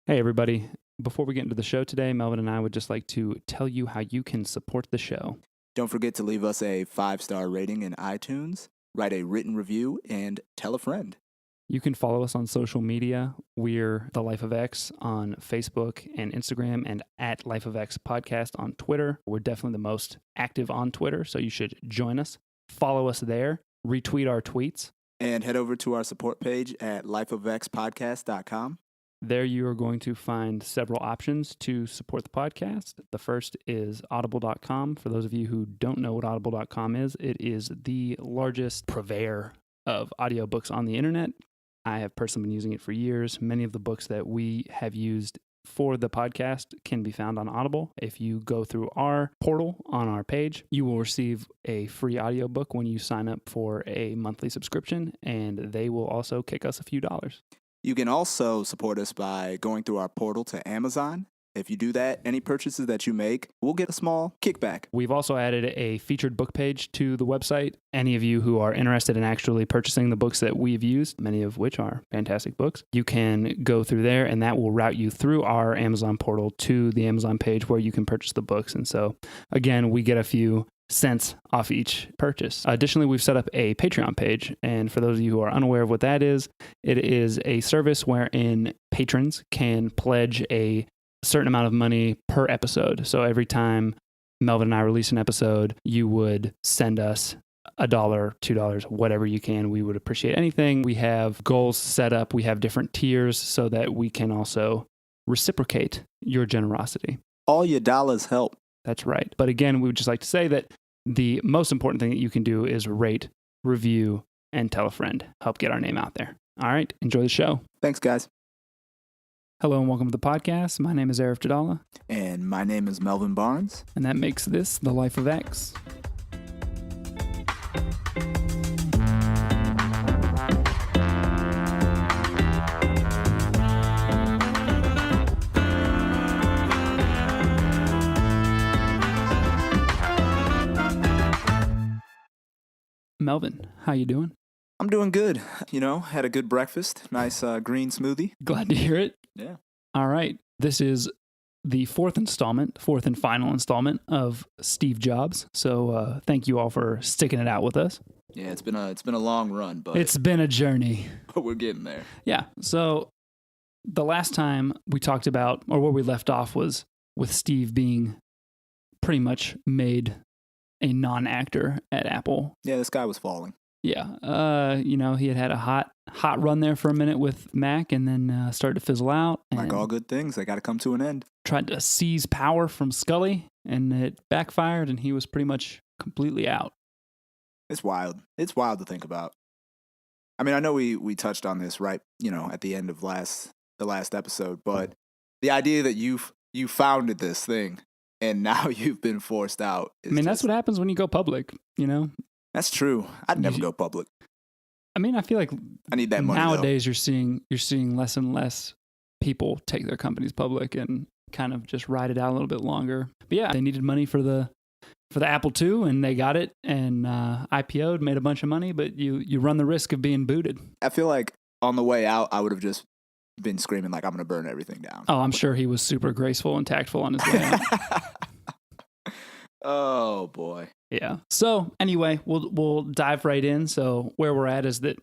Hey, everybody. Before we get into the show today, Melvin and I would just like to tell you how you can support the show. Don't forget to leave us a 5-star rating in iTunes, write a written review, and tell a friend. You can follow us on social media. We're The Life of X on Facebook and Instagram, and at Life of X Podcast on Twitter. We're definitely the most active on Twitter, so you should join us. Follow us there. Retweet our tweets. And head over to our support page at lifeofxpodcast.com. There you are going to find several options to support the podcast. The first is audible.com. For those of you who don't know what audible.com is, it is the largest purveyor of audiobooks on the internet. I have personally been using it for years. Many of the books that we have used for the podcast can be found on Audible. If you go through our portal on our page, you will receive a free audiobook when you sign up for a monthly subscription, and they will also kick us a few dollars. You can also support us by going through our portal to Amazon. If you do that, any purchases that you make, we'll get a small kickback. We've also added a featured book page to the website. Any of you who are interested in actually purchasing the books that we've used, many of which are fantastic books, you can go through there, and that will route you through our Amazon portal to the Amazon page where you can purchase the books. And so, again, we get a few cents off each purchase. Additionally, we've set up a Patreon page, and for those of you who are unaware of what that is, it is a service wherein patrons can pledge a certain amount of money per episode. So every time Melvin and I release an episode, you would send us $1, $2, whatever you can. We would appreciate anything. We have goals set up. We have different tiers so that we can also reciprocate your generosity. All your dollars help. That's right. But again, we would just like to say that the most important thing that you can do is rate, review, and tell a friend. Help get our name out there. All right. Enjoy the show. Thanks, guys. Hello and welcome to the podcast. My name is Arif Jadallah. And my name is Melvin Barnes. And that makes this The Life of X. Melvin, how you doing? I'm doing good. Had a good breakfast. Nice green smoothie. Glad to hear it. Yeah. All right. This is the fourth and final installment of Steve Jobs. So thank you all for sticking it out with us. Yeah, it's been a long run, but it's been a journey. But we're getting there. Yeah. So the last time we talked about, or where we left off, was with Steve being pretty much made a non-actor at Apple. Yeah, this guy was falling. Yeah. He had a hot run there for a minute with Mac, and then started to fizzle out. Like all good things, they got to come to an end. Tried to seize power from Scully, and it backfired, and he was pretty much completely out. It's wild. It's wild to think about. I mean, I know we touched on this right, at the end of the last episode, but the idea that you founded this thing and now you've been forced out. That's what happens when you go public, That's true. I'd never go public. I feel like I need that money. Nowadays, you're seeing less and less people take their companies public and kind of just ride it out a little bit longer. But yeah, they needed money for the Apple II, and they got it, and IPO'd, made a bunch of money. But you run the risk of being booted. I feel like on the way out, I would have just been screaming like, "I'm going to burn everything down." Oh, I'm sure he was super graceful and tactful on his way out. Oh boy. Yeah. So anyway, we'll dive right in. So where we're at is that,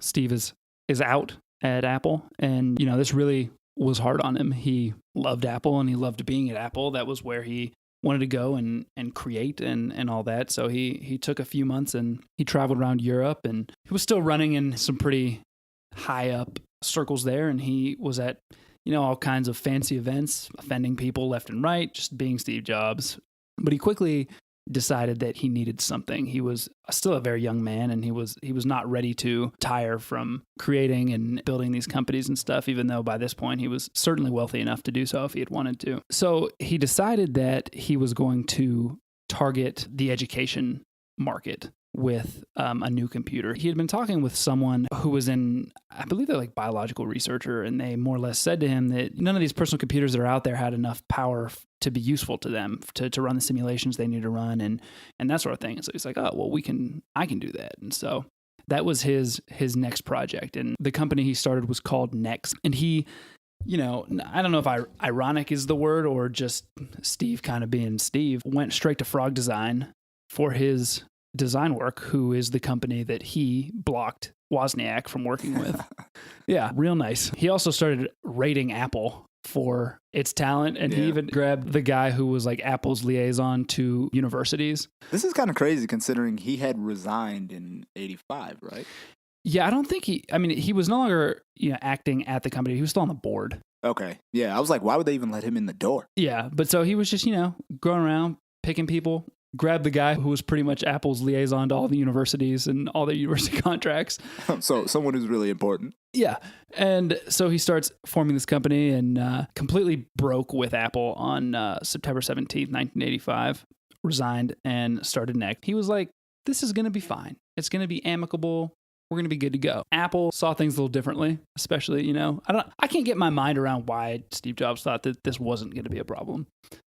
Steve is out at Apple, and, this really was hard on him. He loved Apple and he loved being at Apple. That was where he wanted to go and create and all that. So he took a few months and he traveled around Europe, and he was still running in some pretty high up circles there. And he was at, all kinds of fancy events, offending people left and right, just being Steve Jobs. But he quickly decided that he needed something. He was still a very young man, and he was not ready to tire from creating and building these companies and stuff, even though by this point he was certainly wealthy enough to do so if he had wanted to. So he decided that he was going to target the education market with a new computer. He had been talking with someone who was I believe they're like biological researcher, and they more or less said to him that none of these personal computers that are out there had enough power to be useful to them to run the simulations they need to run and that sort of thing. And so he's like, oh, well, I can do that. And so that was his next project. And the company he started was called Next. And he I don't know if ironic is the word or just Steve kind of being Steve, went straight to Frog Design for his design work, who is the company that he blocked Wozniak from working with. Yeah, real nice. He also started rating Apple for its talent, and he even grabbed the guy who was like Apple's liaison to universities. This is kind of crazy considering he had resigned in 85, right? Yeah, I don't think he was no longer, acting at the company. He was still on the board. Okay. Yeah, I was like, why would they even let him in the door? Yeah, but so he was just, going around, picking people, grabbed the guy who was pretty much Apple's liaison to all the universities and all their university contracts. So someone who's really important. Yeah. And so he starts forming this company and completely broke with Apple on September 17th, 1985, resigned and started next. He was like, this is going to be fine. It's going to be amicable. We're going to be good to go. Apple saw things a little differently, especially, I can't get my mind around why Steve Jobs thought that this wasn't going to be a problem.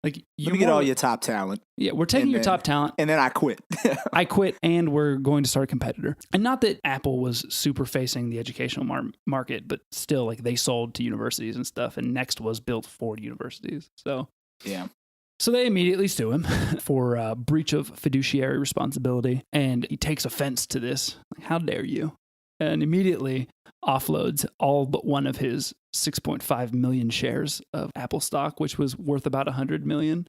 Like, let me get all your top talent. Yeah, we're taking your top talent. And then I quit. I quit, and we're going to start a competitor. And not that Apple was super facing the educational market, but still, like, they sold to universities and stuff, and Next was built for universities. So, yeah. So they immediately sue him for breach of fiduciary responsibility, and he takes offense to this. Like, how dare you? And immediately offloads all but one of his 6.5 million shares of Apple stock, which was worth about $100 million.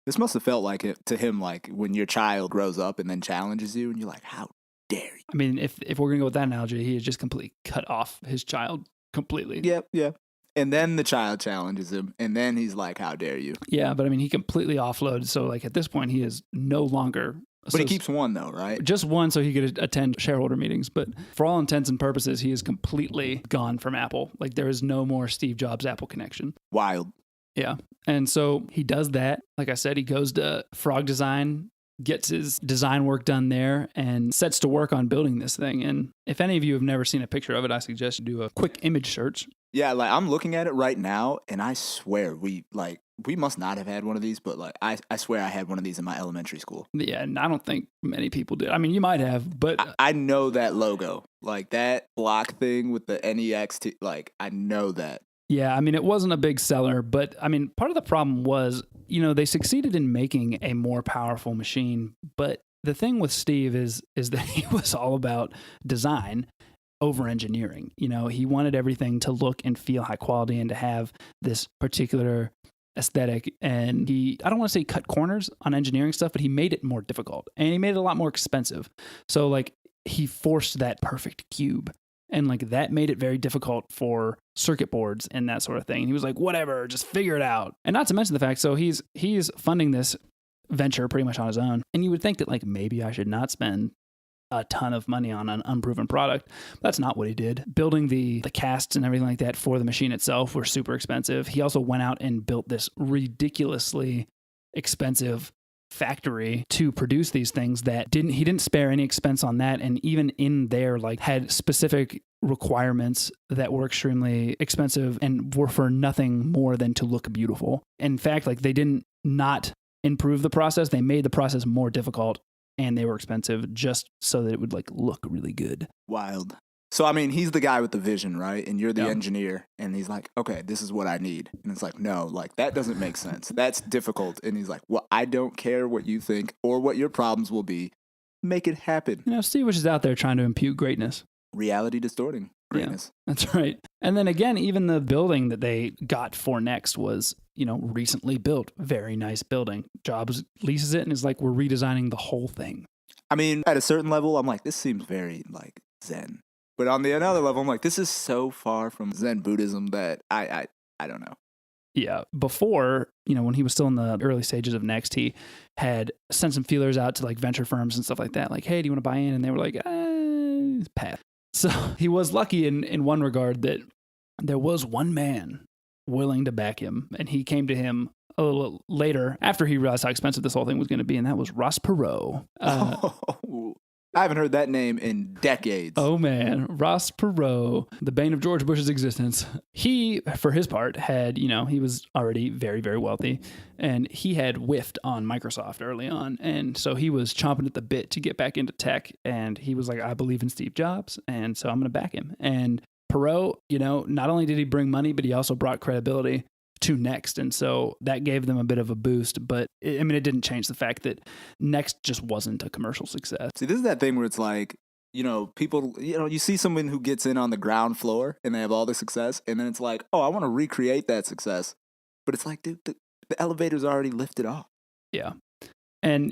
This must have felt like it to him, like when your child grows up and then challenges you, and you're like, how dare you? I mean, if we're going to go with that analogy, he had just completely cut off his child completely. Yeah. And then the child challenges him, and then he's like, how dare you? Yeah, but I mean, he completely offloaded. So, like, at this point, he is no longer... But he keeps one, though, right? Just one so he could attend shareholder meetings. But for all intents and purposes, he is completely gone from Apple. Like, there is no more Steve Jobs Apple connection. Wild. Yeah. And so he does that. Like I said, he goes to Frog Design, gets his design work done there, and sets to work on building this thing. And if any of you have never seen a picture of it, I suggest you do a quick image search. Yeah, like I'm looking at it right now, and I swear we must not have had one of these, but like I swear I had one of these in my elementary school. Yeah, and I don't think many people did. I mean, you might have, but I know that logo, like that block thing with the NEXT. Like I know that. Yeah, I mean, it wasn't a big seller, but I mean, part of the problem was, they succeeded in making a more powerful machine, but the thing with Steve is that he was all about design over engineering. He wanted everything to look and feel high quality and to have this particular aesthetic. And I don't want to say cut corners on engineering stuff, but he made it more difficult and he made it a lot more expensive. So like he forced that perfect cube, and like that made it very difficult for circuit boards and that sort of thing. And he was like, whatever, just figure it out. And not to mention the fact, so he's funding this venture pretty much on his own. And you would think that like maybe I should not spend a ton of money on an unproven product. That's not what he did. Building the casts and everything like that for the machine itself were super expensive. He also went out and built this ridiculously expensive factory to produce these things that he didn't spare any expense on that. And even in there, like had specific requirements that were extremely expensive and were for nothing more than to look beautiful. In fact, like they didn't not improve the process. They made the process more difficult, and they were expensive just so that it would like look really good. Wild. So, I mean, he's the guy with the vision, right? And you're the engineer. And he's like, okay, this is what I need. And it's like, no, like that doesn't make sense. That's difficult. And he's like, well, I don't care what you think or what your problems will be. Make it happen. Steve was just out there trying to impute greatness. Reality distorting greatness. Yeah, that's right. And then again, even the building that they got for Next was, recently built. Very nice building. Jobs leases it and is like, we're redesigning the whole thing. I mean, at a certain level, I'm like, this seems very like Zen. But on the another level, I'm like, this is so far from Zen Buddhism that I don't know. Yeah. Before, when he was still in the early stages of Next, he had sent some feelers out to like venture firms and stuff like that. Like, hey, do you want to buy in? And they were like, pass. So he was lucky in one regard that there was one man willing to back him. And he came to him a little later after he realized how expensive this whole thing was going to be. And that was Ross Perot. I haven't heard that name in decades. Oh, man. Ross Perot, the bane of George Bush's existence. He, for his part, had, he was already very, very wealthy. And he had whiffed on Microsoft early on. And so he was chomping at the bit to get back into tech. And he was like, I believe in Steve Jobs. And so I'm going to back him. And Perot, not only did he bring money, but he also brought credibility to Next. And so that gave them a bit of a boost. But it didn't change the fact that Next just wasn't a commercial success. See, this is that thing where it's like, people, you see someone who gets in on the ground floor and they have all the success. And then it's like, oh, I want to recreate that success. But it's like, dude, the elevator's already lifted off. Yeah. And,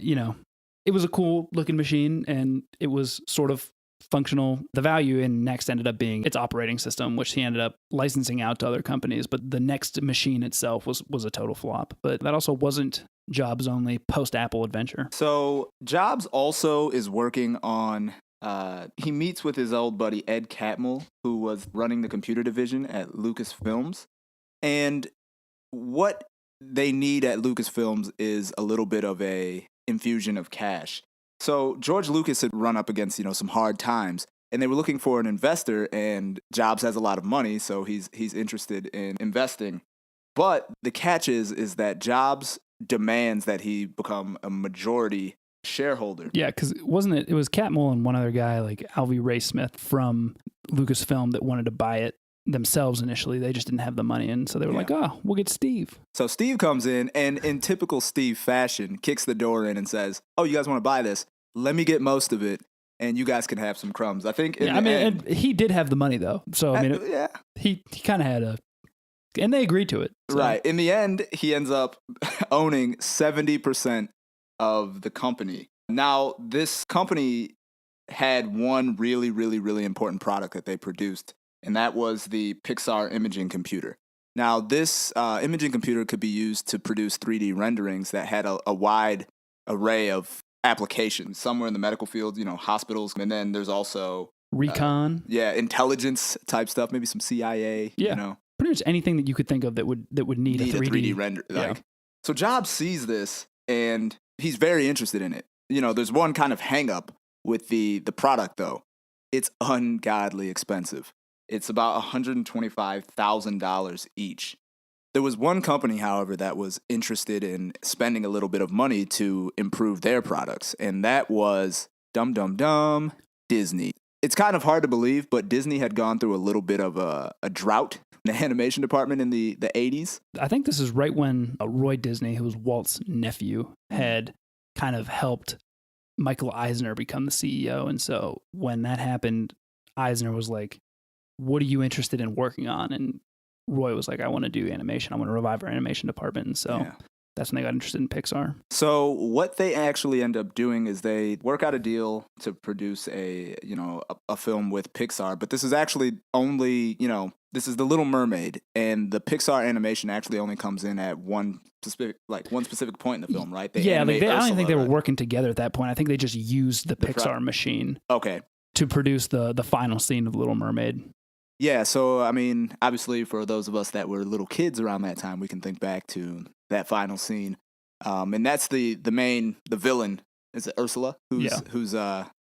it was a cool looking machine and it was sort of functional. The value in Next ended up being its operating system, which he ended up licensing out to other companies. But the Next machine itself was a total flop. But that also wasn't Jobs' only post-Apple adventure. So Jobs also is working on, he meets with his old buddy Ed Catmull, who was running the computer division at Lucasfilms. And what they need at Lucasfilms is a little bit of a infusion of cash. So George Lucas had run up against, some hard times, and they were looking for an investor, and Jobs has a lot of money, so he's interested in investing. But the catch is that Jobs demands that he become a majority shareholder. Yeah, because it was Catmull and one other guy, like Alvy Ray Smith from Lucasfilm, that wanted to buy it themselves initially. They just didn't have the money, and so they were like, oh, we'll get Steve. So Steve comes in and in typical Steve fashion kicks the door in and says, oh, you guys want to buy this? Let me get most of it and you guys can have some crumbs. I think and he did have the money though. So he kind of had and they agreed to it. So. Right. In the end, he ends up owning 70% of the company. Now, this company had one really, really, really important product that they produced, and that was the Pixar imaging computer. Now, this imaging computer could be used to produce 3D renderings that had a wide array of applications. Some were in the medical field, hospitals, and then there's also recon. Intelligence type stuff, maybe some CIA. Pretty much anything that you could think of that would need a 3D render. So Jobs sees this and he's very interested in it. There's one kind of hang up with the product though. It's ungodly expensive. It's about $125,000 each. There was one company, however, that was interested in spending a little bit of money to improve their products, and that was Disney. It's kind of hard to believe, but Disney had gone through a little bit of a drought in the animation department in the 80s. I think this is right when Roy Disney, who was Walt's nephew, had kind of helped Michael Eisner become the CEO. And so when that happened, Eisner was like, what are you interested in working on? And Roy was like, I want to do animation. I want to revive our animation department. And so that's when they got interested in Pixar. So what they actually end up doing is they work out a deal to produce a film with Pixar. But this is actually only, this is The Little Mermaid. And the Pixar animation actually only comes in at one specific point in the film, right? I don't think they were working together at that point. I think they just used the Pixar machine. Okay. To produce the final scene of The Little Mermaid. Yeah, so, obviously for those of us that were little kids around that time, we can think back to that final scene. And that's the villain, is it Ursula, who's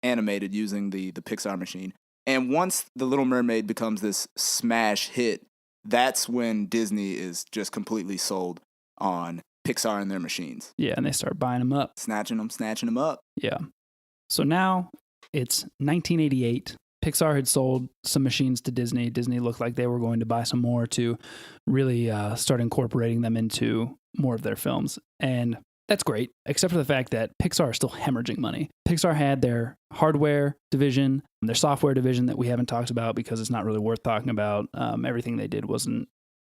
animated using the Pixar machine. And once The Little Mermaid becomes this smash hit, that's when Disney is just completely sold on Pixar and their machines. Yeah, and they start buying them up. Snatching them up. Yeah. So now it's 1988. Pixar had sold some machines to Disney. Disney looked like they were going to buy some more to really start incorporating them into more of their films. And that's great, except for the fact that Pixar is still hemorrhaging money. Pixar had their hardware division, their software division that we haven't talked about because it's not really worth talking about. Everything they did wasn't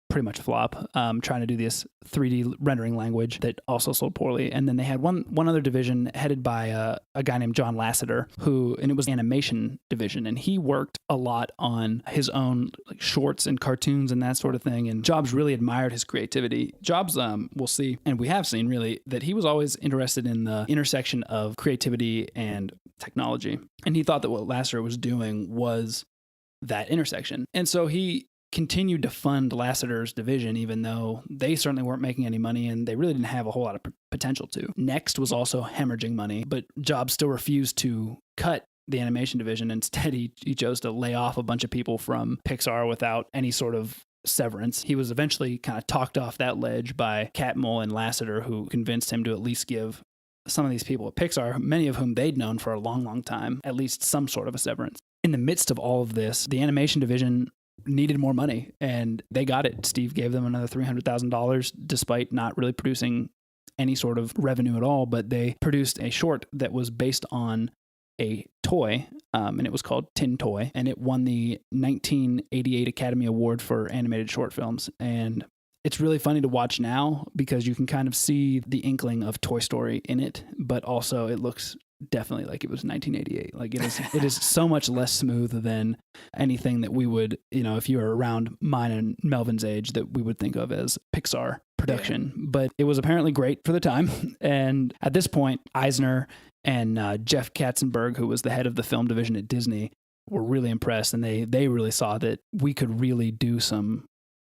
pretty much a flop, trying to do this 3D rendering language that also sold poorly. And then they had one other division headed by a guy named John Lasseter, and it was animation division. And he worked a lot on his own shorts and cartoons and that sort of thing. And Jobs really admired his creativity. Jobs, we'll see, and we have seen really, that he was always interested in the intersection of creativity and technology. And he thought that what Lasseter was doing was that intersection. And so he continued to fund Lasseter's division, even though they certainly weren't making any money and they really didn't have a whole lot of potential to. Next was also hemorrhaging money, but Jobs still refused to cut the animation division. Instead, he chose to lay off a bunch of people from Pixar without any sort of severance. He was eventually kind of talked off that ledge by Catmull and Lasseter, who convinced him to at least give some of these people at Pixar, many of whom they'd known for a long, long time, at least some sort of a severance. In the midst of all of this, the animation division needed more money, and they got it. Steve gave them another $300,000 despite not really producing any sort of revenue at all, but they produced a short that was based on a toy, and it was called Tin Toy, and it won the 1988 Academy Award for animated short films. And it's really funny to watch now because you can kind of see the inkling of Toy Story in it, but also it looks definitely like it was 1988. Like it is so much less smooth than anything that we would, if you were around mine and Melvin's age, that we would think of as Pixar production. Yeah. But it was apparently great for the time. And at this point, Eisner and Jeff Katzenberg, who was the head of the film division at Disney, were really impressed, and they really saw that we could really do some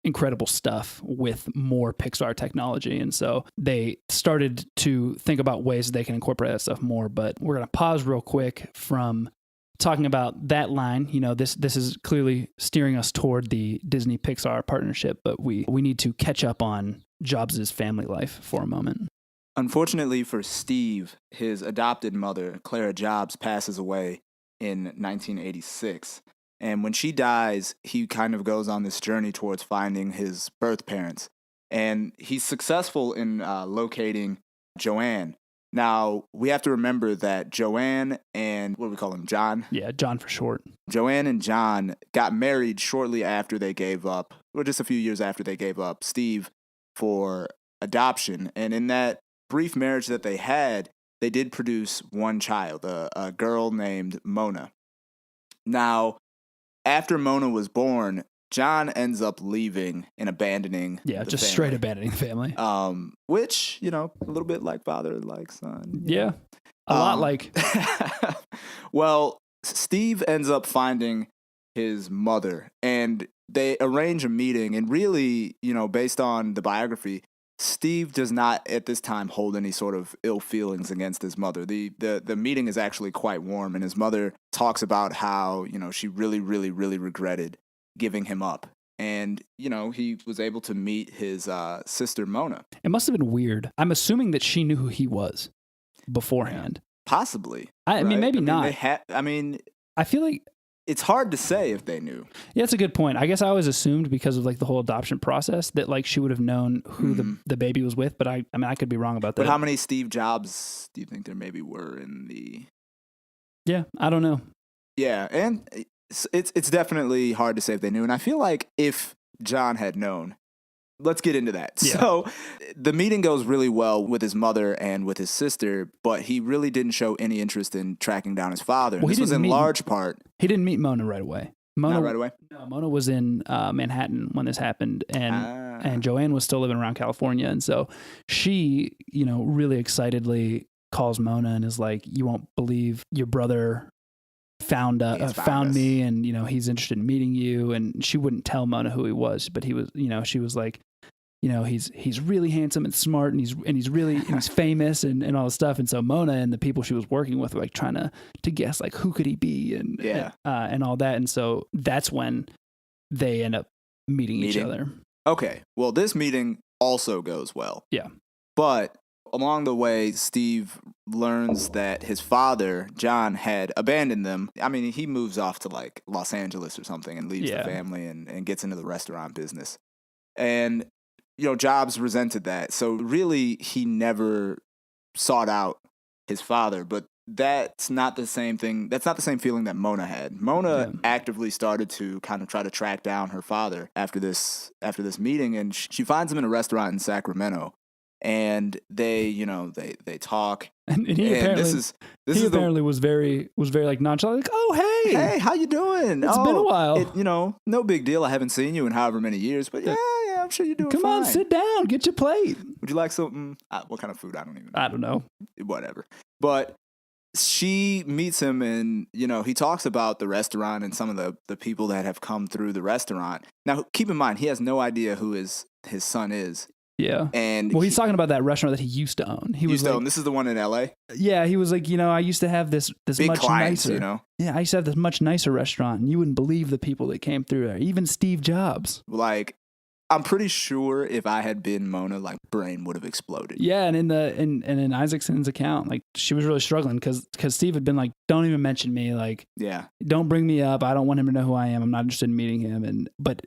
incredible stuff with more Pixar technology. And so they started to think about ways they can incorporate that stuff more. But we're going to pause real quick from talking about that line. This is clearly steering us toward the Disney-Pixar partnership, but we need to catch up on Jobs' family life for a moment. Unfortunately for Steve, his adopted mother, Clara Jobs, passes away in 1986. And when she dies, he kind of goes on this journey towards finding his birth parents. And he's successful in locating Joanne. Now, we have to remember that Joanne and, what do we call him, John? Yeah, John for short. Joanne and John got married shortly after they gave up, or just a few years after they gave up Steve for adoption. And in that brief marriage that they had, they did produce one child, a girl named Mona. Now, after Mona was born, John ends up leaving and abandoning the just family. Straight abandoning the family. Which, a little bit like father, like son. Yeah, a lot like. Well, Steve ends up finding his mother, and they arrange a meeting, and really, based on the biography, Steve does not at this time hold any sort of ill feelings against his mother. The meeting is actually quite warm, and his mother talks about how, she really, really, really regretted giving him up. And, he was able to meet his sister, Mona. It must have been weird. I'm assuming that she knew who he was beforehand. Possibly. I mean, maybe not. I feel like it's hard to say if they knew. Yeah, that's a good point. I guess I always assumed because of the whole adoption process that she would have known who the baby was with, but I could be wrong about that. But how many Steve Jobs do you think there maybe were in the... Yeah, I don't know. Yeah, and it's definitely hard to say if they knew, and I feel like if John had known... Let's get into that. Yeah. So the meeting goes really well with his mother and with his sister, but he really didn't show any interest in tracking down his father. Well, this was in large part. He didn't meet Mona right away. Not right away? No, Mona was in Manhattan when this happened, and Joanne was still living around California. And so she, really excitedly calls Mona and is like, "You won't believe your brother found me, and he's interested in meeting you." And she wouldn't tell Mona who he was, but he was, she was like, he's really handsome and smart, and he's really he's famous and all this stuff. And so Mona and the people she was working with were trying to guess who could he be and all that. And so that's when they end up meeting each other. Okay, well, this meeting also goes well. Yeah, but along the way, Steve learns that his father, John, had abandoned them. I mean, he moves off to Los Angeles or something and leaves the family and gets into the restaurant business. And, Jobs resented that. So really, he never sought out his father. But that's not the same thing. That's not the same feeling that Mona had. Mona actively started to kind of try to track down her father after this meeting. And she finds him in a restaurant in Sacramento. And they talk. And he apparently was very nonchalant. Oh, hey, how you doing? It's been a while. No big deal. I haven't seen you in however many years, but yeah, I'm sure you're doing fine. Come on, sit down, get your plate. Would you like something? What kind of food? I don't know. Whatever. But she meets him, and he talks about the restaurant and some of the people that have come through the restaurant. Now, keep in mind, he has no idea who his son is. Yeah. And he's talking about that restaurant that he used to own. This is the one in LA? Yeah, he was like, I used to have this big much clients, nicer. Yeah, I used to have this much nicer restaurant, and you wouldn't believe the people that came through there. Even Steve Jobs. I'm pretty sure if I had been Mona, like brain would have exploded. Yeah, and in Isaacson's account, like she was really struggling because Steve had been like, "Don't even mention me, like, Yeah. don't bring me up. I don't want him to know who I am. I'm not interested in meeting him." But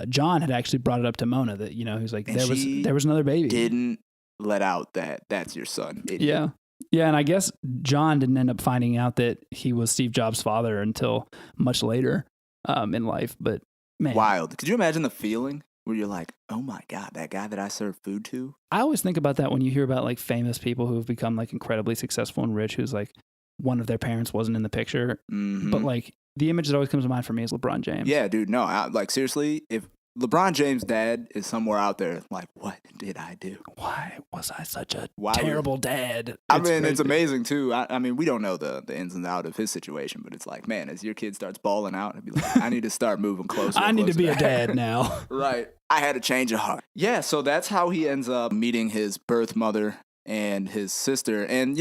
John had actually brought it up to Mona that he was like, And there was another baby. Didn't let out that that's your son. Idiot. Yeah. Yeah, and I guess John didn't end up finding out that he was Steve Jobs' father until much later in life. But man, Wild. Could you imagine the feeling where you're like, oh my God, that guy that I served food to? I always think about that when you hear about like famous people who have become like incredibly successful and rich, who's like one of their parents wasn't in the picture. Mm-hmm. But like the image that always comes to mind for me is LeBron James. Yeah, dude. No, like seriously, if LeBron James' dad is somewhere out there, like, what did I do? Why was I such a terrible dad? It's amazing too. I mean, we don't know the ins and outs of his situation, but it's like, man, as your kid starts balling out, it'd be like, I need to start moving closer. I need to be a dad now. Right. I had a change of heart. Yeah, so that's how he ends up meeting his birth mother and his sister. And,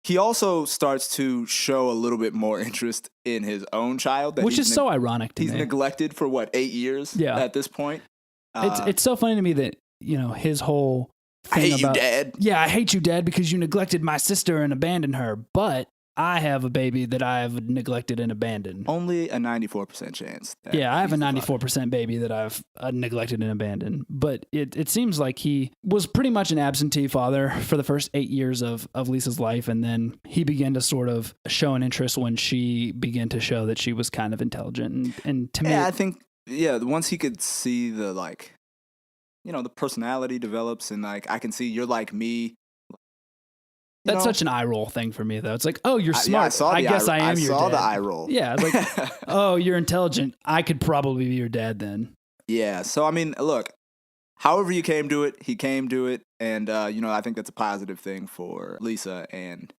he also starts to show a little bit more interest in his own child. Which is so ironic to me. He's neglected for, 8 years at this point? It's so funny to me that, his whole thing I hate you, Dad. Yeah, I hate you, Dad, because you neglected my sister and abandoned her. But I have a baby that I have neglected and abandoned. Only a 94% chance. Yeah, I have a 94% baby that I've neglected and abandoned. But it seems like he was pretty much an absentee father for the first 8 years of Lisa's life. And then he began to sort of show an interest when she began to show that she was kind of intelligent. And to me, I think, once he could see the, the personality develops and, I can see you're like me. That's such an eye roll thing for me, though. It's like, oh, you're smart. I guess I am your dad. I saw the eye roll. Yeah, it's like, oh, you're intelligent. I could probably be your dad then. Yeah. So, I mean, look, however you came to it, he came to it. And, I think that's a positive thing for Lisa and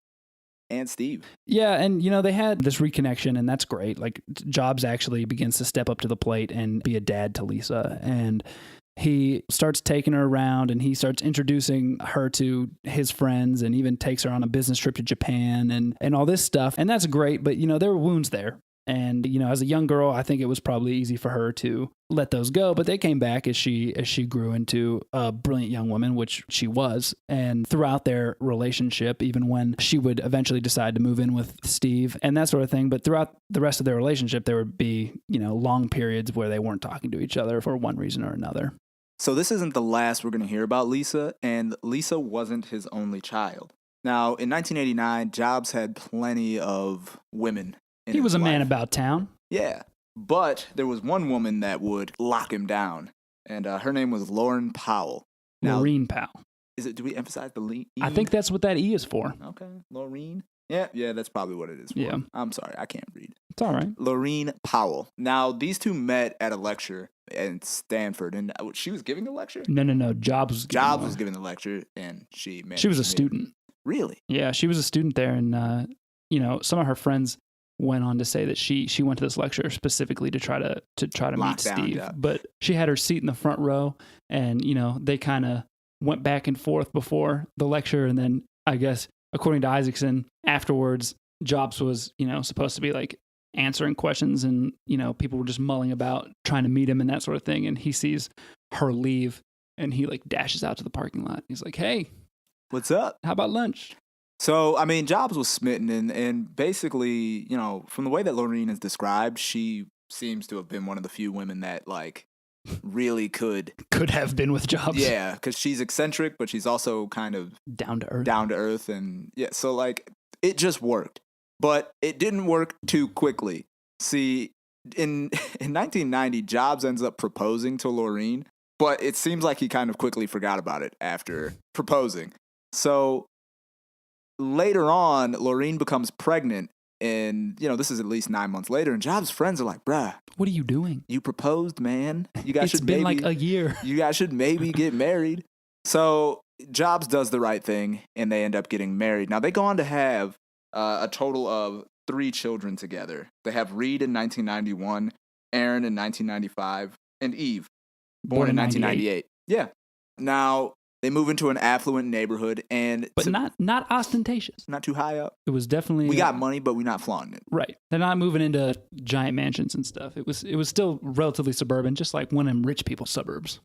Steve. Yeah, and, they had this reconnection, and that's great. Like, Jobs actually begins to step up to the plate and be a dad to Lisa. And he starts taking her around and he starts introducing her to his friends and even takes her on a business trip to Japan and all this stuff. And that's great. But, there were wounds there. And, as a young girl, I think it was probably easy for her to let those go. But they came back as she grew into a brilliant young woman, which she was. And throughout their relationship, even when she would eventually decide to move in with Steve and that sort of thing. But throughout the rest of their relationship, there would be, long periods where they weren't talking to each other for one reason or another. So this isn't the last we're going to hear about Lisa, and Lisa wasn't his only child. Now, in 1989, Jobs had plenty of women in He was a his man life. about town. Yeah, but there was one woman that would lock him down, and her name was Laurene Powell. Now, Laurene Powell. Do we emphasize the E? I think that's what that E is for. Okay, Laurene. Yeah, that's probably what it is for. Yeah. I'm sorry, I can't read. It's all right. Laurene Powell. Now, these two met at a lecture at Stanford, and she was giving a lecture? No. Jobs was giving the lecture, and she was a student. Really? Yeah, she was a student there, and some of her friends went on to say that she went to this lecture specifically to try to meet Steve. Yeah. But she had her seat in the front row, and they kind of went back and forth before the lecture, and then I guess according to Isaacson, afterwards, Jobs was supposed to be like answering questions, and people were just mulling about trying to meet him and that sort of thing, and he sees her leave, and he like dashes out to the parking lot. He's like, "Hey, what's up? How about lunch?" So, I mean, Jobs was smitten, and basically, from the way that Laurene is described, she seems to have been one of the few women that, really could have been with Jobs. Yeah, because she's eccentric, but she's also kind of down to earth, and yeah, so, it just worked. But it didn't work too quickly. See, in 1990, Jobs ends up proposing to Laurene, but it seems like he kind of quickly forgot about it after proposing. So later on, Laurene becomes pregnant, and, this is at least 9 months later, and Jobs' friends are like, bruh, what are you doing? You proposed, man. You guys It's should been maybe, like a year. You guys should maybe get married. So Jobs does the right thing, and they end up getting married. Now, they go on to have a total of 3 children together. They have Reed in 1991, Aaron in 1995, and Eve, born in 1998. Yeah. Now, They move into an affluent neighborhood, and but not ostentatious. Not too high up. It was definitely we got money, but we're not flaunting it. Right. They're not moving into giant mansions and stuff. It was still relatively suburban, just like one of them rich people suburbs.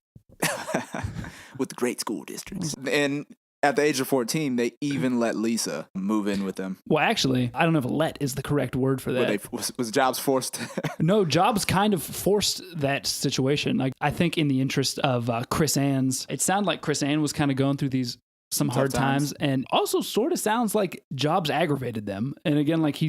With the great school districts. And at the age of 14, they even let Lisa move in with them. Well, actually, I don't know if "let" is the correct word for that. Was Jobs forced? No, Jobs kind of forced that situation. Like, I think in the interest of Chris Ann's, it sounded like Chris Ann was kind of going through some hard times, and also sort of sounds like Jobs aggravated them. And again, like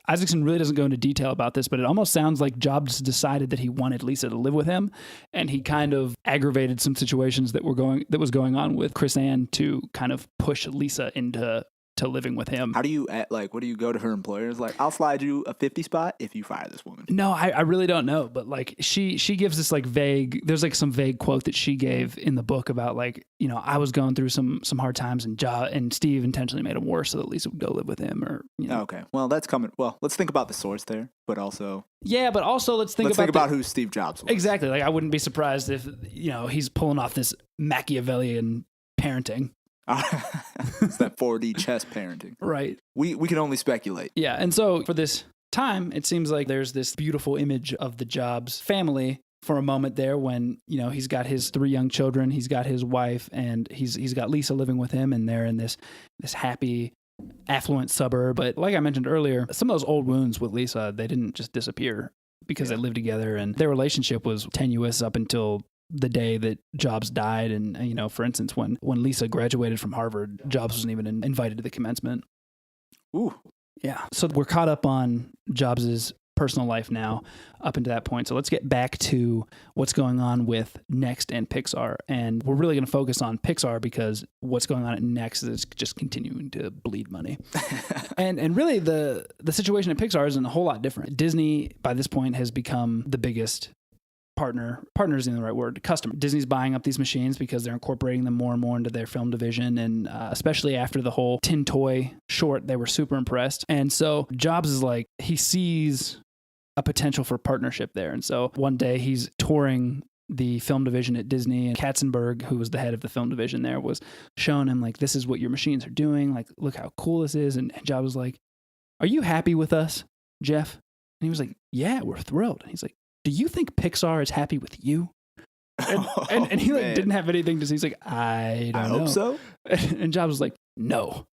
Isaacson really doesn't go into detail about this, but it almost sounds like Jobs decided that he wanted Lisa to live with him, and he kind of aggravated some situations that was going on with Chris Ann to kind of push Lisa into living with him. How do you what do you go to her employers like, I'll slide you a 50 spot if you fire this woman? No, I really don't know, but like she gives this like there's like some vague quote that she gave in the book about like, you know, I was going through some hard times, and Steve intentionally made him worse so that Lisa would go live with him, or, you know. Okay, well, that's coming. Well, let's think about the source there, but also let's think about who Steve Jobs was. Exactly. Like, I wouldn't be surprised if, you know, he's pulling off this Machiavellian parenting. It's that 4D chess parenting. Right. We can only speculate. Yeah. And so for this time, it seems like there's this beautiful image of the Jobs family for a moment there when, you know, he's got his 3 young children, he's got his wife, and he's got Lisa living with him, and they're in this happy, affluent suburb. But like I mentioned earlier, some of those old wounds with Lisa, they didn't just disappear because they lived together, and their relationship was tenuous up until the day that Jobs died. And, you know, for instance, when Lisa graduated from Harvard, Jobs wasn't even invited to the commencement. Ooh. Yeah. So we're caught up on Jobs's personal life now up until that point. So let's get back to what's going on with Next and Pixar. And we're really going to focus on Pixar because what's going on at Next is just continuing to bleed money. and really the situation at Pixar isn't a whole lot different. Disney by this point has become the biggest partner isn't the right word, customer. Disney's buying up these machines because they're incorporating them more and more into their film division. And especially after the whole Tin Toy short, they were super impressed. And so Jobs is like, he sees a potential for partnership there. And so one day he's touring the film division at Disney, and Katzenberg, who was the head of the film division there, was showing him like, this is what your machines are doing. Like, look how cool this is. And Jobs was like, are you happy with us, Jeff? And he was like, yeah, we're thrilled. And he's like, do you think Pixar is happy with you? And he like didn't have anything to say. He's like, I don't know. I hope so. And Jobs was like, no,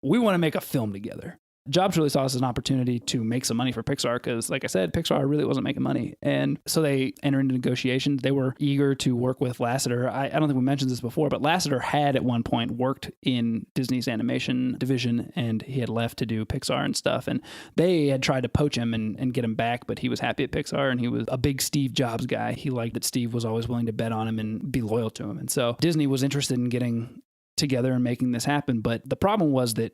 we want to make a film together. Jobs really saw this as an opportunity to make some money for Pixar because, like I said, Pixar really wasn't making money. And so they entered into negotiations. They were eager to work with Lasseter. I don't think we mentioned this before, but Lasseter had at one point worked in Disney's animation division, and he had left to do Pixar and stuff. And they had tried to poach him and get him back, but he was happy at Pixar, and he was a big Steve Jobs guy. He liked that Steve was always willing to bet on him and be loyal to him. And so Disney was interested in getting together and making this happen. But the problem was that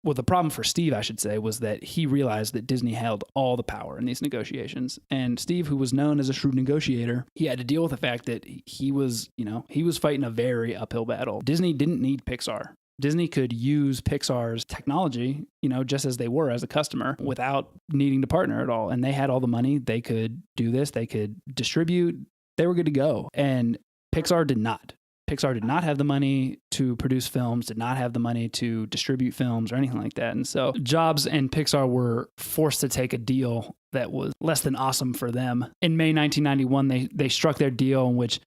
the problem for Steve, I should say, was that he realized that Disney held all the power in these negotiations. And Steve, who was known as a shrewd negotiator, he had to deal with the fact that he was fighting a very uphill battle. Disney didn't need Pixar. Disney could use Pixar's technology, just as they were as a customer without needing to partner at all. And they had all the money. They could do this. They could distribute. They were good to go. And Pixar did not. Pixar did not have the money to produce films, did not have the money to distribute films or anything like that. And so Jobs and Pixar were forced to take a deal that was less than awesome for them. In May 1991, they struck their deal in which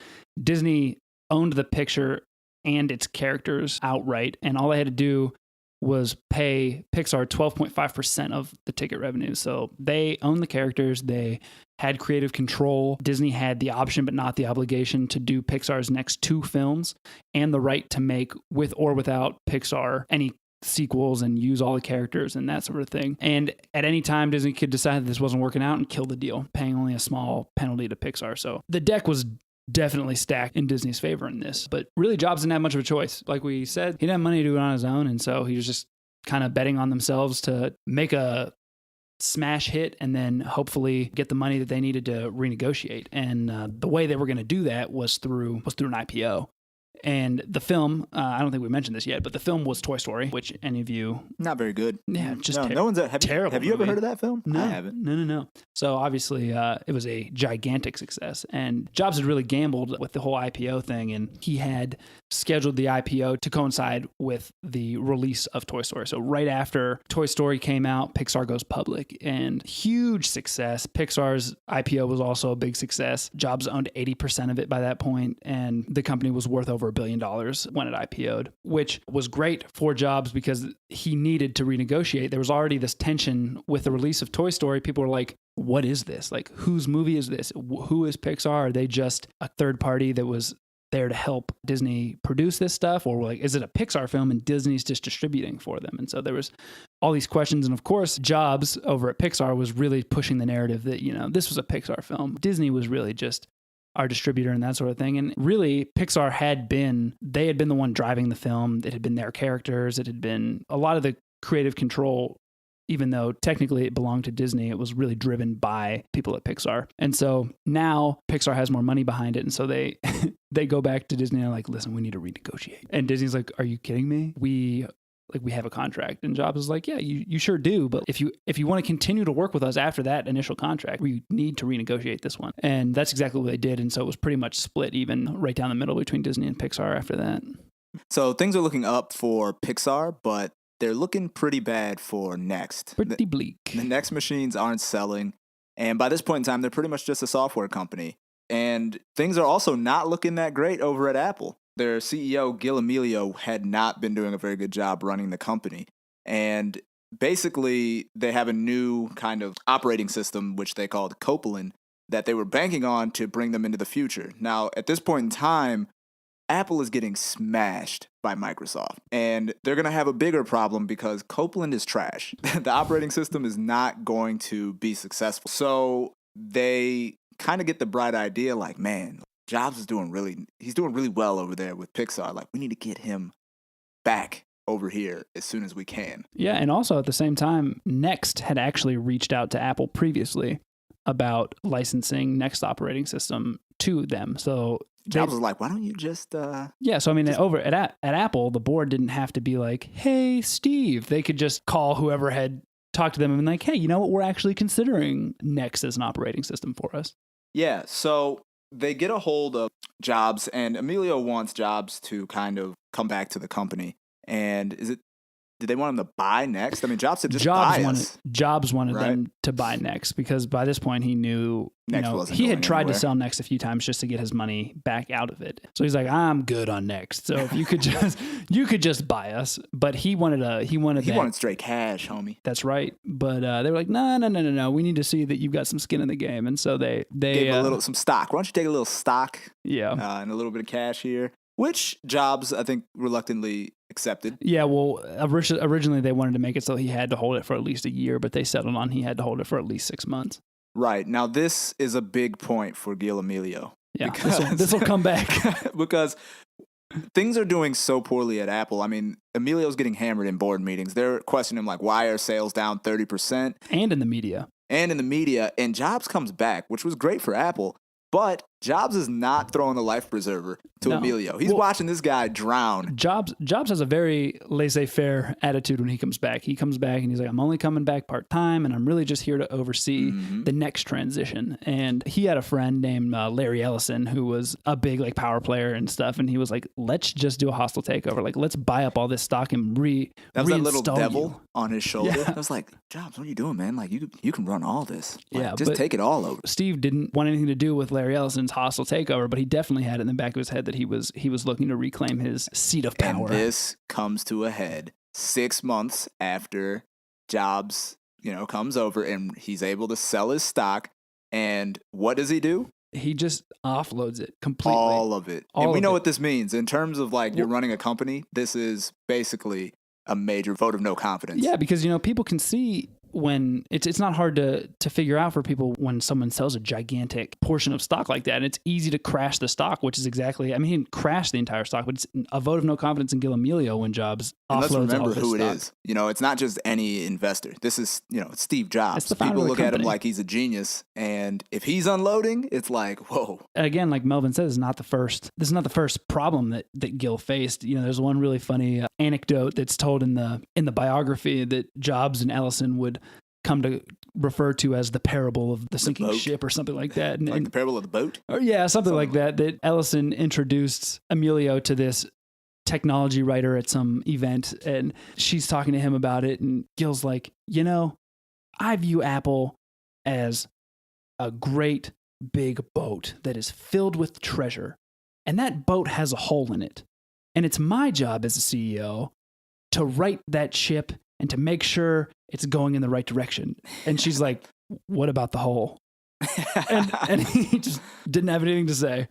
Disney owned the picture and its characters outright. And all they had to do was pay Pixar 12.5% of the ticket revenue. So they owned the characters. They had creative control. Disney had the option, but not the obligation, to do Pixar's next 2 films and the right to make, with or without Pixar, any sequels and use all the characters and that sort of thing. And at any time, Disney could decide that this wasn't working out and kill the deal, paying only a small penalty to Pixar. So the deck was definitely stacked in Disney's favor in this. But really, Jobs didn't have much of a choice. Like we said, he didn't have money to do it on his own. And so he was just kind of betting on themselves to make a smash hit and then hopefully get the money that they needed to renegotiate. And the way they were going to do that was through an IPO. And the film, I don't think we mentioned this yet, but the film was Toy Story, which any of you... Not very good. Yeah, just no one's terrible. Have you ever heard of that film? No, I haven't. No. So obviously, it was a gigantic success. And Jobs had really gambled with the whole IPO thing, and he had scheduled the IPO to coincide with the release of Toy Story. So right after Toy Story came out, Pixar goes public, and huge success. Pixar's IPO was also a big success. Jobs owned 80% of it by that point, and the company was worth over $1 billion when it IPO'd, which was great for Jobs because he needed to renegotiate. There was already this tension with the release of Toy Story. People were like, what is this? Like, whose movie is this? Who is Pixar? Are they just a third party that was there to help Disney produce this stuff? Or like, is it a Pixar film and Disney's just distributing for them? And so there was all these questions. And of course, Jobs over at Pixar was really pushing the narrative that, this was a Pixar film. Disney was really just our distributor and that sort of thing. And really, Pixar had been the one driving the film. It had been their characters. It had been a lot of the creative control, even though technically it belonged to Disney. It was really driven by people at Pixar. And so now Pixar has more money behind it. And so they go back to Disney and are like, listen, we need to renegotiate. And Disney's like, are you kidding me? We have a contract. And Jobs is like, yeah, you sure do. But if you want to continue to work with us after that initial contract, we need to renegotiate this one. And that's exactly what they did. And so it was pretty much split even right down the middle between Disney and Pixar after that. So things are looking up for Pixar, but they're looking pretty bad for Next. Pretty bleak. The Next machines aren't selling. And by this point in time, they're pretty much just a software company. And things are also not looking that great over at Apple. Their CEO, Gil Amelio, had not been doing a very good job running the company. And basically, they have a new kind of operating system, which they called Copeland, that they were banking on to bring them into the future. Now, at this point in time, Apple is getting smashed by Microsoft. And they're going to have a bigger problem because Copeland is trash. The operating system is not going to be successful. So they kind of get the bright idea like, man, Jobs is doing really well over there with Pixar. Like, we need to get him back over here as soon as we can. Yeah, and also at the same time, Next had actually reached out to Apple previously about licensing Next operating system to them. So Jobs was like, why don't you just... Yeah, so I mean, over at Apple, the board didn't have to be like, hey, Steve. They could just call whoever had talked to them and been like, hey, you know what? We're actually considering Next as an operating system for us. Yeah, so they get a hold of Jobs, and Emilio wants Jobs to kind of come back to the company. And did they want him to buy Next? I mean, Jobs said Jobs wanted right? them to buy Next because by this point he knew he had tried to sell Next a few times just to get his money back out of it. So he's like, I'm good on Next. So if you could just buy us. But he wanted straight cash, homie. That's right. But they were like, no. We need to see that you've got some skin in the game. And so they gave him some stock. Why don't you take a little stock? Yeah, and a little bit of cash here. Which Jobs, I think, reluctantly accepted. Yeah, well, originally they wanted to make it so he had to hold it for at least a year, but they settled on he had to hold it for at least 6 months. Right. Now, this is a big point for Gil Amelio. Yeah, this will come back. Because things are doing so poorly at Apple. I mean, Emilio's getting hammered in board meetings. They're questioning him, like, why are sales down 30%? And in the media. And Jobs comes back, which was great for Apple. But Jobs is not throwing the life preserver to Emilio. He's watching this guy drown. Jobs has a very laissez-faire attitude when he comes back. He comes back and he's like, I'm only coming back part-time, and I'm really just here to oversee the next transition. And he had a friend named Larry Ellison who was a big power player and stuff, and he was like, let's just do a hostile takeover. Like, let's buy up all this stock and that was that little devil you. On his shoulder. Yeah. I was like, Jobs, what are you doing, man? Like, you can run all this. Yeah, just take it all over. Steve didn't want anything to do with Larry Ellison's hostile takeover, but he definitely had it in the back of his head that he was looking to reclaim his seat of power. And this comes to a head 6 months after Jobs, comes over and he's able to sell his stock. And what does he do? He just offloads it completely. All of it. And we know what this means. In terms of you're running a company, this is basically a major vote of no confidence. Yeah, because people can see when it's not hard to figure out for people when someone sells a gigantic portion of stock like that. And it's easy to crash the stock, which is exactly, I mean, he didn't crash the entire stock, but it's a vote of no confidence in Gil Amelio when Jobs and let's offloads remember all his who stock. it is. You know, it's not just any investor. This is, you know, it's Steve Jobs. It's the founder People of the look at him company. like he's a genius. And if he's unloading, it's like, whoa. Again, like Melvin says, this is not the first problem that Gil faced. You know, there's one really funny anecdote that's told in the biography that Jobs and Ellison would come to refer to as the parable of the sinking ship or something like that. Like the parable of the boat? Or yeah, something like that. That Ellison introduced Amelio to this technology writer at some event, and she's talking to him about it, and Gil's like, you know, I view Apple as a great big boat that is filled with treasure, and that boat has a hole in it. And it's my job as a CEO to right that ship and to make sure it's going in the right direction. And she's like, what about the hole? and he just didn't have anything to say.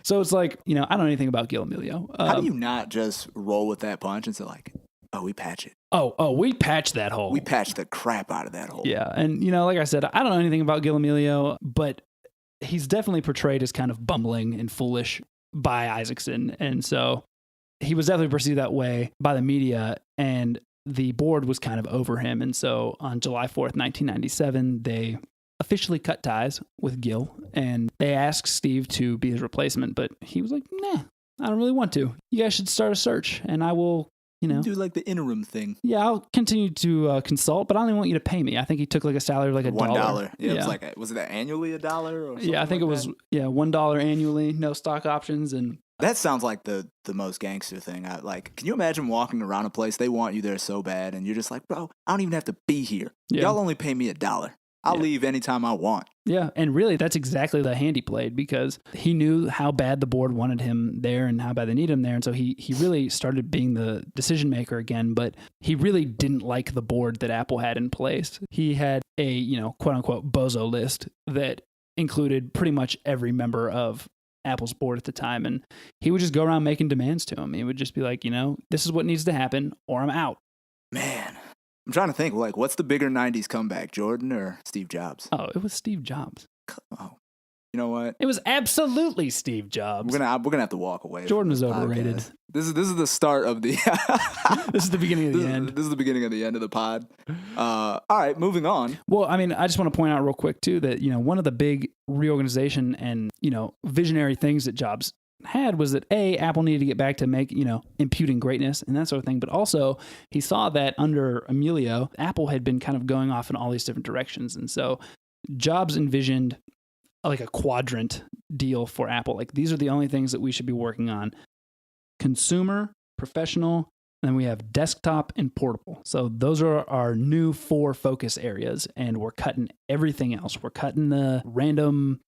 So it's like, you know, I don't know anything about Gil Amelio. How do you not just roll with that punch and say like, oh, we patch it. Oh, we patched that hole. We patched the crap out of that hole. Yeah. And, you know, like I said, I don't know anything about Gil Amelio, but he's definitely portrayed as kind of bumbling and foolish by Isaacson. And so he was definitely perceived that way by the media, and the board was kind of over him. And so on July 4th, 1997, they officially cut ties with Gil, and they asked Steve to be his replacement, but he was like, nah, I don't really want to. You guys should start a search, and I will, you know. Do like the interim thing. Yeah, I'll continue to consult, but I don't even want you to pay me. I think he took like a salary of like $1. $1. Yeah, it was like, was it annually $1 or something? Yeah, I think like it was, $1 annually, no stock options, and that sounds like the most gangster thing. Can you imagine walking around a place, they want you there so bad, and you're just like, bro, I don't even have to be here. Yeah. Y'all only pay me $1. I'll leave anytime I want. Yeah, and really that's exactly the hand he played, because he knew how bad the board wanted him there and how bad they needed him there. And so he really started being the decision maker again, but he really didn't like the board that Apple had in place. He had a, you know, quote unquote bozo list that included pretty much every member of Apple's board at the time, and he would just go around making demands to him. He would just be like, you know, this is what needs to happen or I'm out. Man, I'm trying to think, like, what's the bigger 90s comeback, Jordan or Steve Jobs? Oh, it was Steve Jobs. Oh, you know what? It was absolutely Steve Jobs. We're gonna have to walk away. Jordan was overrated. Podcast. This is the start of the. This is the beginning of the end. This is the beginning of the end of the pod. All right, moving on. Well, I mean, I just want to point out real quick too that, you know, one of the big reorganization and, you know, visionary things that Jobs had was that Apple needed to get back to imputing greatness and that sort of thing. But also he saw that under Amelio, Apple had been kind of going off in all these different directions. And so Jobs envisioned like a quadrant deal for Apple. Like, these are the only things that we should be working on: consumer, professional, and then we have desktop and portable. So those are our new 4 focus areas, and we're cutting everything else. We're cutting the random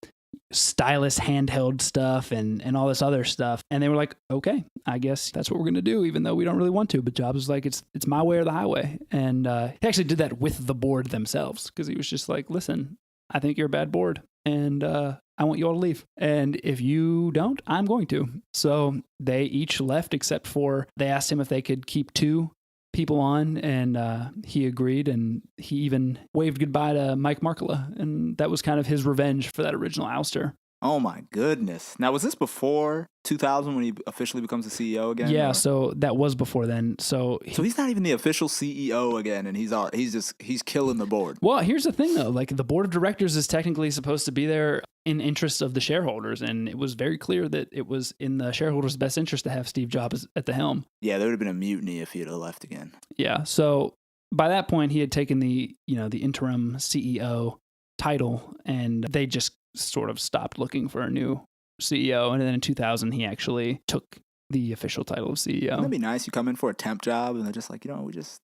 stylus handheld stuff and all this other stuff. And they were like, okay, I guess that's what we're going to do, even though we don't really want to. But Jobs was like, it's my way or the highway. And he actually did that with the board themselves, because he was just like, listen, I think you're a bad board, and I want you all to leave. And if you don't, I'm going to. So they each left, except for they asked him if they could keep 2 people on, and he agreed, and he even waved goodbye to Mike Markkula, and that was kind of his revenge for that original ouster. Oh my goodness. Now, was this before 2000 when he officially becomes the CEO again? Yeah, so that was before then. So he's not even the official CEO again, and he's killing the board. Well, here's the thing though, like, the board of directors is technically supposed to be there in interest of the shareholders, and it was very clear that it was in the shareholders' best interest to have Steve Jobs at the helm. Yeah, there would have been a mutiny if he had left again. Yeah, so by that point he had taken the interim CEO title, and they just sort of stopped looking for a new CEO. And then in 2000, he actually took the official title of CEO. Wouldn't that be nice? You come in for a temp job, and they're just like,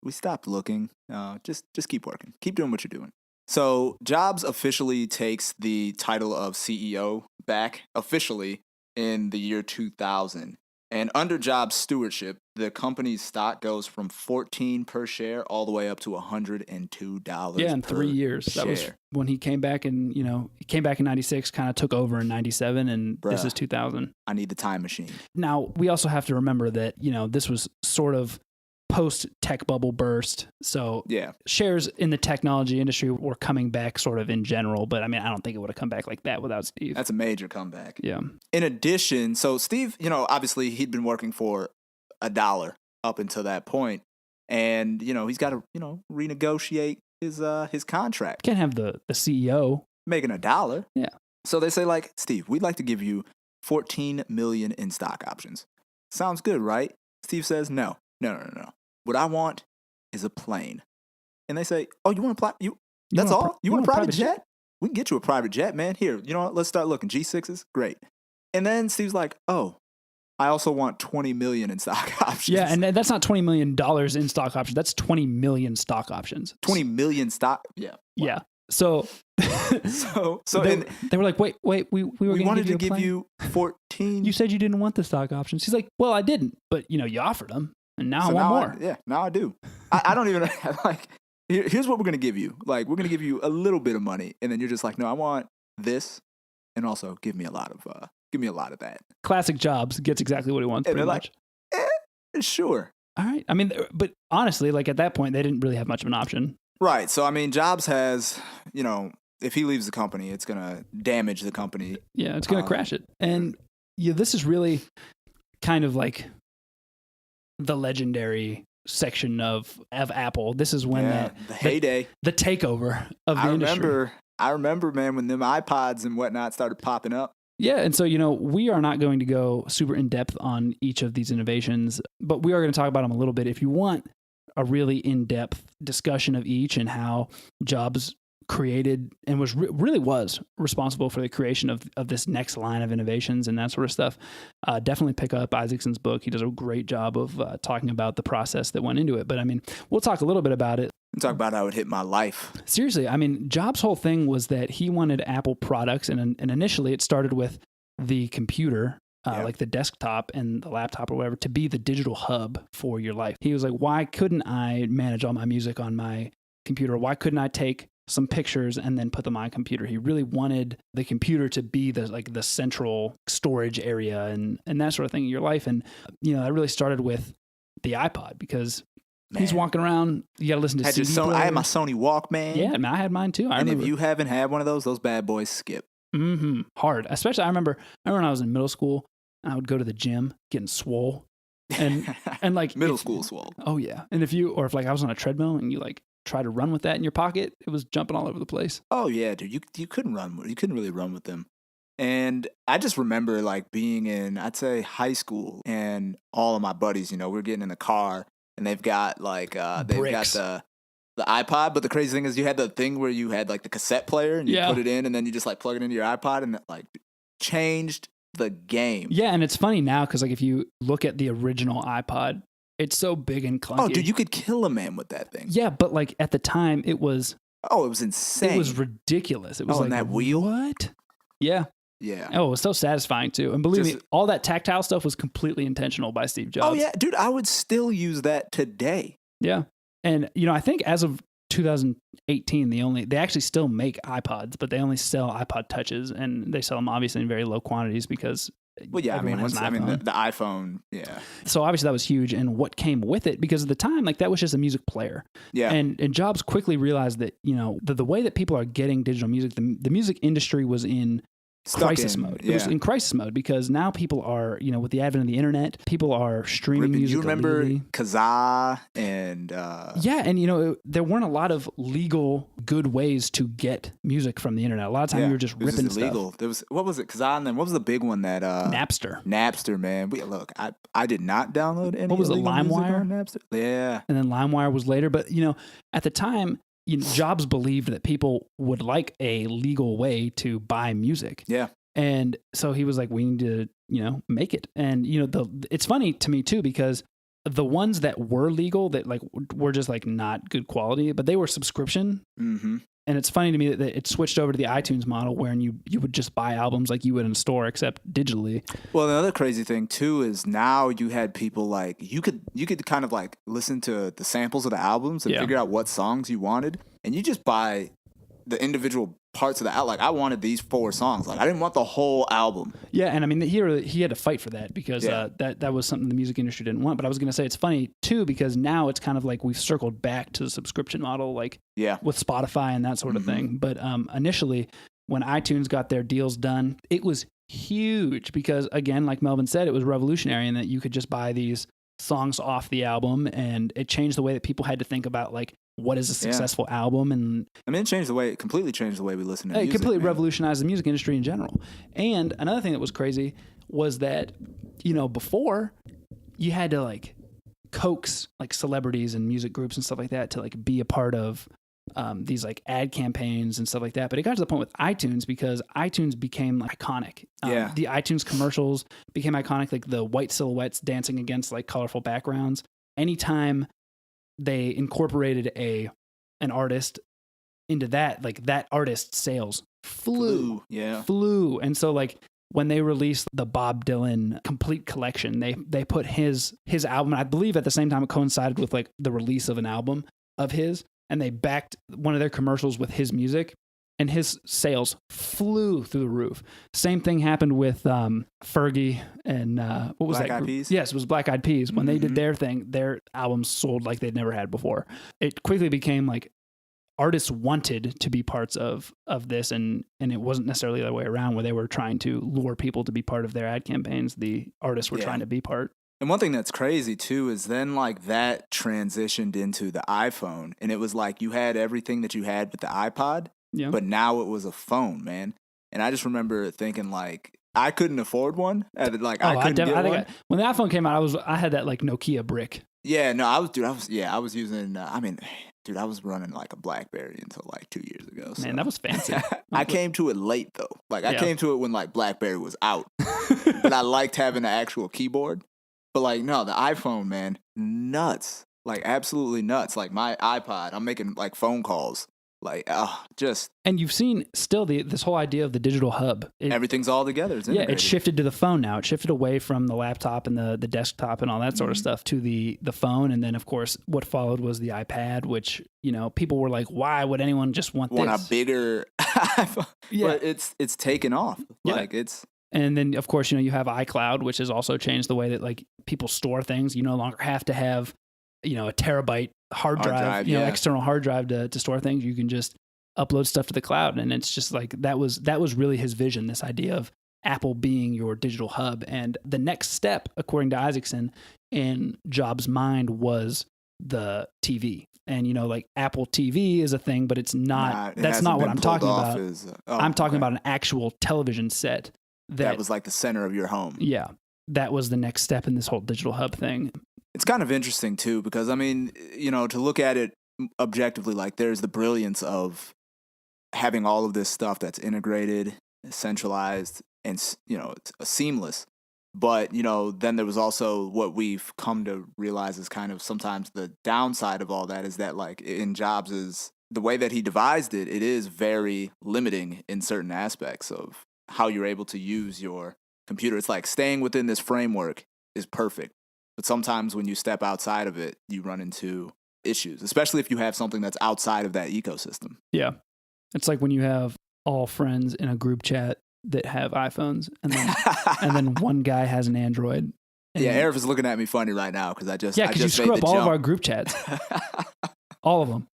we stopped looking. Just keep working. Keep doing what you're doing. So Jobs officially takes the title of CEO back officially in the year 2000. And under Jobs' stewardship, the company's stock goes from $14 per share all the way up to $102. Yeah, in 3 years. Share. That was when he came back, and he came back in 96, kind of took over in 97, and this is 2000. I need the time machine. Now, we also have to remember that, this was sort of post tech bubble burst. So Yeah. shares in the technology industry were coming back sort of in general. But I mean, I don't think it would have come back like that without Steve. That's a major comeback. Yeah. In addition, so Steve, obviously he'd been working for $1 up until that point, and he's got to renegotiate his contract. Can't have the CEO making $1. Yeah. So they say, like, Steve, we'd like to give you 14 million in stock options. Sounds good, right? Steve says, no. What I want is a plane. And they say, oh, you want that's all? You want a private jet? We can get you a private jet, man. Here, you know what? Let's start looking. G6s? Great. And then Steve's like, oh, I also want 20 million in stock options. Yeah, and that's not $20 million in stock options. That's 20 million stock options. 20 million stock? Yeah. Wow. Yeah. So they were like, wait, we wanted to give you 14. You said you didn't want the stock options. He's like, well, I didn't, but you offered them, and now I want more. Now I do. I don't even like. Here's what we're gonna give you. Like, we're gonna give you a little bit of money, and then you're just like, no, I want this, and also give me a lot of that. Classic Jobs gets exactly what he wants. And pretty they're much. like, sure. All right. I mean, but honestly, like at that point, they didn't really have much of an option. Right. So I mean, Jobs has, if he leaves the company, it's gonna damage the company. Yeah, it's gonna crash it. And this is really kind of like the legendary section of Apple. This is when the heyday, the takeover of the industry. I remember, man, when them iPods and whatnot started popping up. Yeah, and so, we are not going to go super in depth on each of these innovations, but we are going to talk about them a little bit. If you want a really in-depth discussion of each and how Jobs created and was responsible for the creation of this next line of innovations and that sort of stuff, definitely pick up Isaacson's book. He does a great job of talking about the process that went into it. But I mean, we'll talk a little bit about it. Talk about how it hit my life. Seriously, I mean, Jobs' whole thing was that he wanted Apple products, and initially it started with the computer, like the desktop and the laptop or whatever, to be the digital hub for your life. He was like, why couldn't I manage all my music on my computer? Why couldn't I take some pictures and then put them on my computer? He really wanted the computer to be the central storage area and that sort of thing in your life. And, that really started with the iPod because he's walking around. You got to listen to CD players. I had my Sony Walkman. Yeah, man, I had mine too. And if you haven't had one of those bad boys skip. Mm-hmm. Hard. Especially, I remember when I was in middle school, I would go to the gym getting swole. And like middle school swole. Oh yeah. And if I was on a treadmill and you like try to run with that in your pocket, it was jumping all over the place. Oh yeah, dude. You couldn't run. You couldn't really run with them. And I just remember like being in, I'd say, high school, and all of my buddies, we're getting in the car. And they've got like got the iPod, but the crazy thing is you had the thing where you had like the cassette player and you put it in and then you just like plug it into your iPod, and it like changed the game. Yeah, and it's funny now because like if you look at the original iPod, it's so big and clunky. Oh, dude, you could kill a man with that thing. Yeah, but like at the time it was. Oh, it was insane. It was ridiculous. It was like, and that wheel. What? Yeah. Yeah. Oh, it was so satisfying too. And believe me, all that tactile stuff was completely intentional by Steve Jobs. Oh yeah, dude, I would still use that today. Yeah. And I think as of 2018, they actually still make iPods, but they only sell iPod Touches, and they sell them obviously in very low quantities because the iPhone, yeah. So obviously that was huge, and what came with it, because at the time, like that was just a music player. Yeah. And Jobs quickly realized that, the way that people are getting digital music, the music industry was in crisis mode. Yeah. It was in crisis mode because now people are, with the advent of the internet, people are streaming music. You remember illegally. Kazaa and yeah, and there weren't a lot of legal good ways to get music from the internet. A lot of time you were just ripping stuff. Illegal. There was, what was it? Kazaa, and then what was the big one that Napster, man. I did not download any. What was it? LimeWire? Napster. Yeah. And then LimeWire was later, but at the time, Jobs believed that people would like a legal way to buy music. Yeah. And so he was like, we need to, make it. And, it's funny to me too, because the ones that were legal that like were just like not good quality, but they were subscription. Mm-hmm. And it's funny to me that it switched over to the iTunes model wherein you would just buy albums like you would in a store, except digitally. Well, the other crazy thing too is now you had people like you could kind of like listen to the samples of the albums and figure out what songs you wanted, and you just buy the individual parts of the album. Like, I wanted these 4 songs. Like, I didn't want the whole album. Yeah, and I mean, he had to fight for that because that was something the music industry didn't want. But I was going to say it's funny, too, because now it's kind of like we've circled back to the subscription model, like with Spotify and that sort of thing. But initially, when iTunes got their deals done, it was huge because, again, like Melvin said, it was revolutionary in that you could just buy these songs off the album, and it changed the way that people had to think about, like, what is a successful album. And I mean, it completely changed the way we listen to music. It completely revolutionized the music industry in general. And another thing that was crazy was that, before you had to like coax like celebrities and music groups and stuff like that to like be a part of these like ad campaigns and stuff like that. But it got to the point with iTunes because iTunes became iconic. The iTunes commercials became iconic, like the white silhouettes dancing against like colorful backgrounds. Anytime they incorporated an artist into that, like that artist's sales flew. And so like when they released the Bob Dylan complete collection, they put his album, I believe at the same time it coincided with like the release of an album of his, and they backed one of their commercials with his music, and his sales flew through the roof. Same thing happened with Fergie and what was Black that? Eyed Peas? Yes, it was Black Eyed Peas. When they did their thing, their albums sold like they'd never had before. It quickly became like artists wanted to be parts of this, and it wasn't necessarily the other way around where they were trying to lure people to be part of their ad campaigns. The artists were trying to be part. And one thing that's crazy too is then like that transitioned into the iPhone, and it was like you had everything that you had with the iPod, but now it was a phone, man. And I just remember thinking like I couldn't afford one. I couldn't get one. When the iPhone came out, I had that like Nokia brick. Yeah, no, I was using. I was running like a BlackBerry until like 2 years ago. So. Man, that was fancy. I came to it late though. Like I came to it when like BlackBerry was out, but I liked having an actual keyboard. But like, no, the iPhone, man, nuts. Like absolutely nuts. Like my iPod, I'm making like phone calls. Like, just. And you've seen still this whole idea of the digital hub. Everything's all together. It's integrated. It shifted to the phone now. It shifted away from the laptop and the desktop and all that sort of stuff to the phone. And then, of course, what followed was the iPad, which, people were like, why would anyone just want this? A bigger iPhone. Yeah. But it's taken off. Yeah. Like, it's. And then, of course, you have iCloud, which has also changed the way that like people store things. You no longer have to have, a terabyte hard drive, external hard drive to store things. You can just upload stuff to the cloud. And it's just like, that was really his vision, this idea of Apple being your digital hub. And the next step, according to Isaacson, in Jobs' mind was the TV. And, like Apple TV is a thing, but it's not, that's not what I'm talking about. I'm talking about an actual television set. That was like the center of your home. Yeah. That was the next step in this whole digital hub thing. It's kind of interesting too, because I mean, to look at it objectively, like there's the brilliance of having all of this stuff that's integrated, centralized, and, it's seamless. But, then there was also what we've come to realize is kind of sometimes the downside of all that is that like in Jobs is the way that he devised it, it is very limiting in certain aspects of how you're able to use your computer. It's like staying within this framework is perfect. But sometimes when you step outside of it, you run into issues, especially if you have something that's outside of that ecosystem. Yeah. It's like when you have all friends in a group chat that have iPhones and then one guy has an Android. Yeah, Arif is looking at me funny right now because I just you screw up all of our group chats. All of them.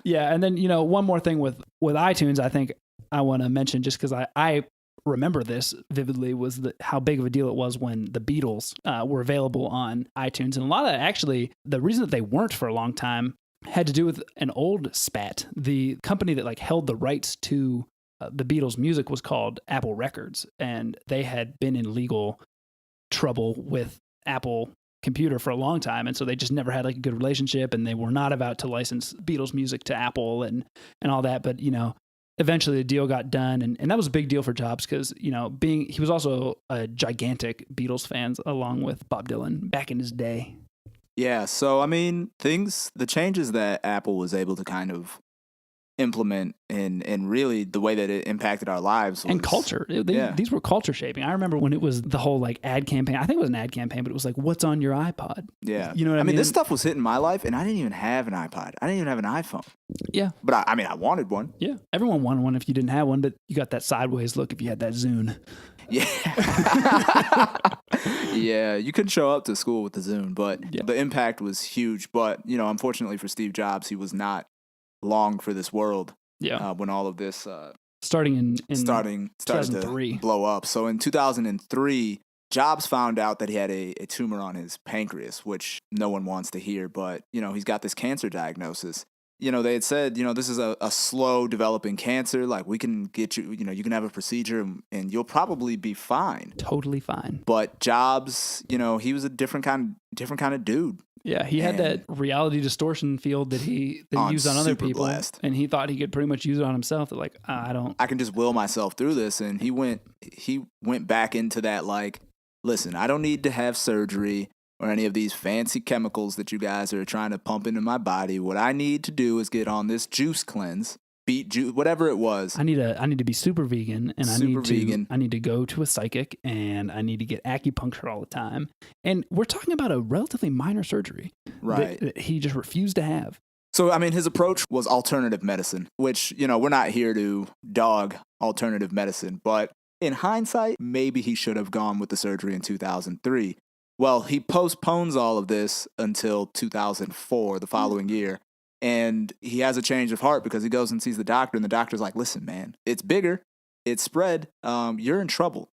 Yeah, and then, one more thing with iTunes I think I want to mention just because I remember this vividly was how big of a deal it was when the Beatles were available on iTunes. And a lot of actually, the reason that they weren't for a long time had to do with an old spat. The company that like held the rights to the Beatles' music was called Apple Records, and they had been in legal trouble with Apple Computer for a long time, and so they just never had like a good relationship, and they were not about to license Beatles music to Apple and all that. But eventually the deal got done, and that was a big deal for Jobs because he was also a gigantic Beatles fan along with Bob Dylan back in his day. Yeah, so I mean the changes that Apple was able to kind of implement and really the way that it impacted our lives. And culture. These were culture shaping. I remember when it was the whole like ad campaign. I think it was an ad campaign, but it was like, what's on your iPod? Yeah. You know what I mean? This stuff was hitting my life and I didn't even have an iPod. I didn't even have an iPhone. Yeah. But I wanted one. Yeah. Everyone wanted one if you didn't have one, but you got that sideways look if you had that Zune. Yeah. Yeah. You couldn't show up to school with the Zune, but the impact was huge. But, unfortunately for Steve Jobs, he was not long for this world. Yeah. When all of this starting started to blow up. So in 2003, Jobs found out that he had a tumor on his pancreas, which no one wants to hear, but he's got this cancer diagnosis. They had said, this is a slow developing cancer. Like we can get you, you can have a procedure and you'll probably be fine. Totally fine. But Jobs, he was a different kind of dude. Yeah, he had that reality distortion field that he used on other people, and he thought he could pretty much use it on himself. That like, I can just will myself through this, and he went back into that like, listen, I don't need to have surgery or any of these fancy chemicals that you guys are trying to pump into my body. What I need to do is get on this juice cleanse. Beet juice, whatever it was. I need to be super vegan, and I need to go to a psychic, and I need to get acupuncture all the time. And we're talking about a relatively minor surgery, right? That he just refused to have. So, his approach was alternative medicine, which we're not here to dog alternative medicine, but in hindsight, maybe he should have gone with the surgery in 2003. Well, he postpones all of this until 2004, the following year. And he has a change of heart because he goes and sees the doctor, and the doctor's like, listen, man, it's bigger, it's spread, you're in trouble.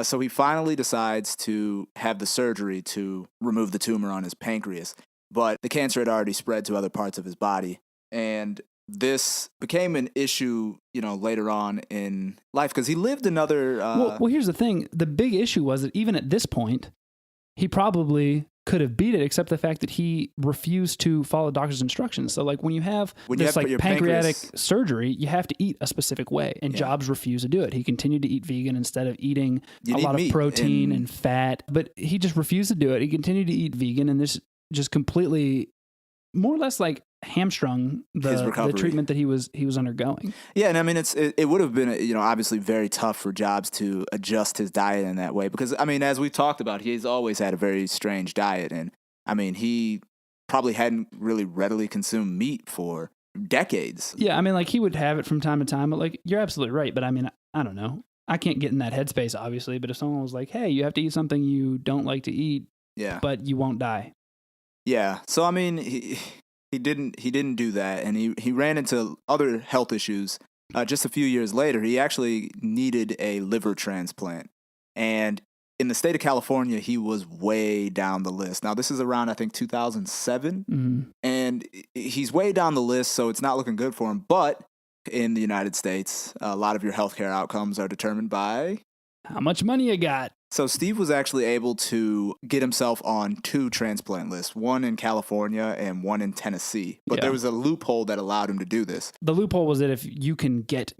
So he finally decides to have the surgery to remove the tumor on his pancreas. But the cancer had already spread to other parts of his body. And this became an issue, later on in life because he lived another... Well, here's the thing. The big issue was that even at this point, he probably could have beat it, except the fact that he refused to follow doctor's instructions. So like when you have pancreatic surgery, you have to eat a specific way, and Jobs refused to do it. He continued to eat vegan instead of eating a lot of protein and fat, but he just refused to do it. He continued to eat vegan, and this just completely more or less like hamstrung the treatment that he was undergoing. Yeah, and it would have been obviously very tough for Jobs to adjust his diet in that way because as we talked about, he's always had a very strange diet, and he probably hadn't really readily consumed meat for decades. Yeah, like he would have it from time to time, but like you're absolutely right. But I don't know. I can't get in that headspace obviously, but if someone was like, "Hey, you have to eat something you don't like to eat, but you won't die." Yeah. So He didn't do that, and he ran into other health issues. Just a few years later, he actually needed a liver transplant, and in the state of California, he was way down the list. Now, this is around, I think, 2007, and he's way down the list, so it's not looking good for him. But in the United States, a lot of your healthcare outcomes are determined by how much money you got. So Steve was actually able to get himself on 2 transplant lists, one in California and one in Tennessee. But there was a loophole that allowed him to do this. The loophole was that if you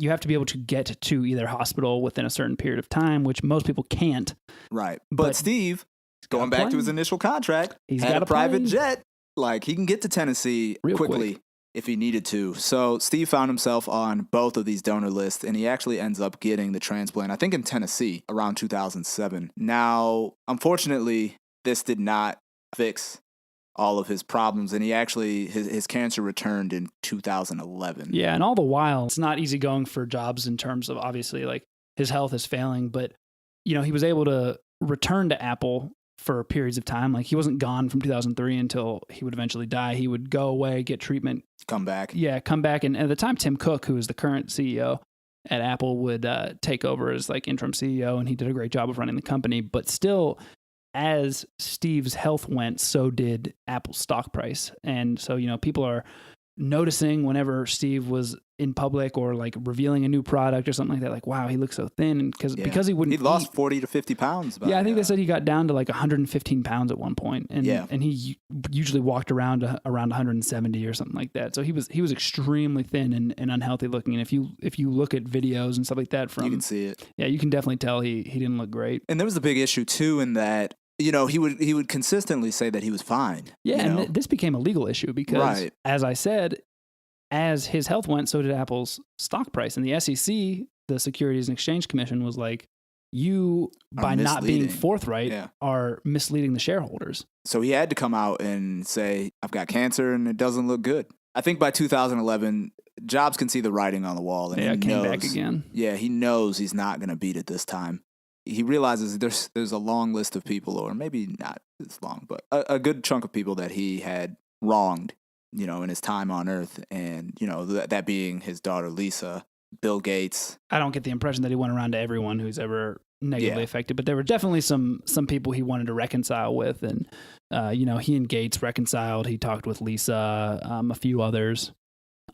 have to be able to get to either hospital within a certain period of time, which most people can't. Right. But Steve, going back to his initial contract, had a private jet. Like he can get to Tennessee quickly if he needed to. So Steve found himself on both of these donor lists, and he actually ends up getting the transplant, I think in Tennessee, around 2007. Now, unfortunately, this did not fix all of his problems, and he actually, his cancer returned in 2011. Yeah, and all the while, it's not easy going for Jobs in terms of, obviously, like, his health is failing, but, he was able to return to Apple for periods of time. Like, he wasn't gone from 2003 until he would eventually die. He would go away, get treatment. Come back. Yeah, come back. And at the time, Tim Cook, who is the current CEO at Apple, would take over as like interim CEO, and he did a great job of running the company. But still, as Steve's health went, so did Apple's stock price. And so, people are noticing whenever Steve was in public or like revealing a new product or something like that, like, wow, he looks so thin. And because he wouldn't, he lost 40 to 50 pounds. I think they said he got down to like 115 pounds at one point, and he usually walked around 170 or something like that. So he was extremely thin and unhealthy looking. And if you look at videos and stuff like that from, you can see it. Yeah, you can definitely tell he didn't look great. And there was a big issue too in that, he would consistently say that he was fine. Yeah, and this became a legal issue because, as I said, as his health went, so did Apple's stock price. And the SEC, the Securities and Exchange Commission, was like, you, by not being forthright, are misleading the shareholders. So he had to come out and say, I've got cancer and it doesn't look good. I think by 2011, Jobs can see the writing on the wall. And he came knows, back again. Yeah, he knows he's not going to beat it this time. He realizes there's a long list of people, or maybe not as long, but a good chunk of people that he had wronged, in his time on Earth. And, that being his daughter, Lisa, Bill Gates. I don't get the impression that he went around to everyone who's ever negatively affected, but there were definitely some people he wanted to reconcile with. And, he and Gates reconciled. He talked with Lisa, a few others.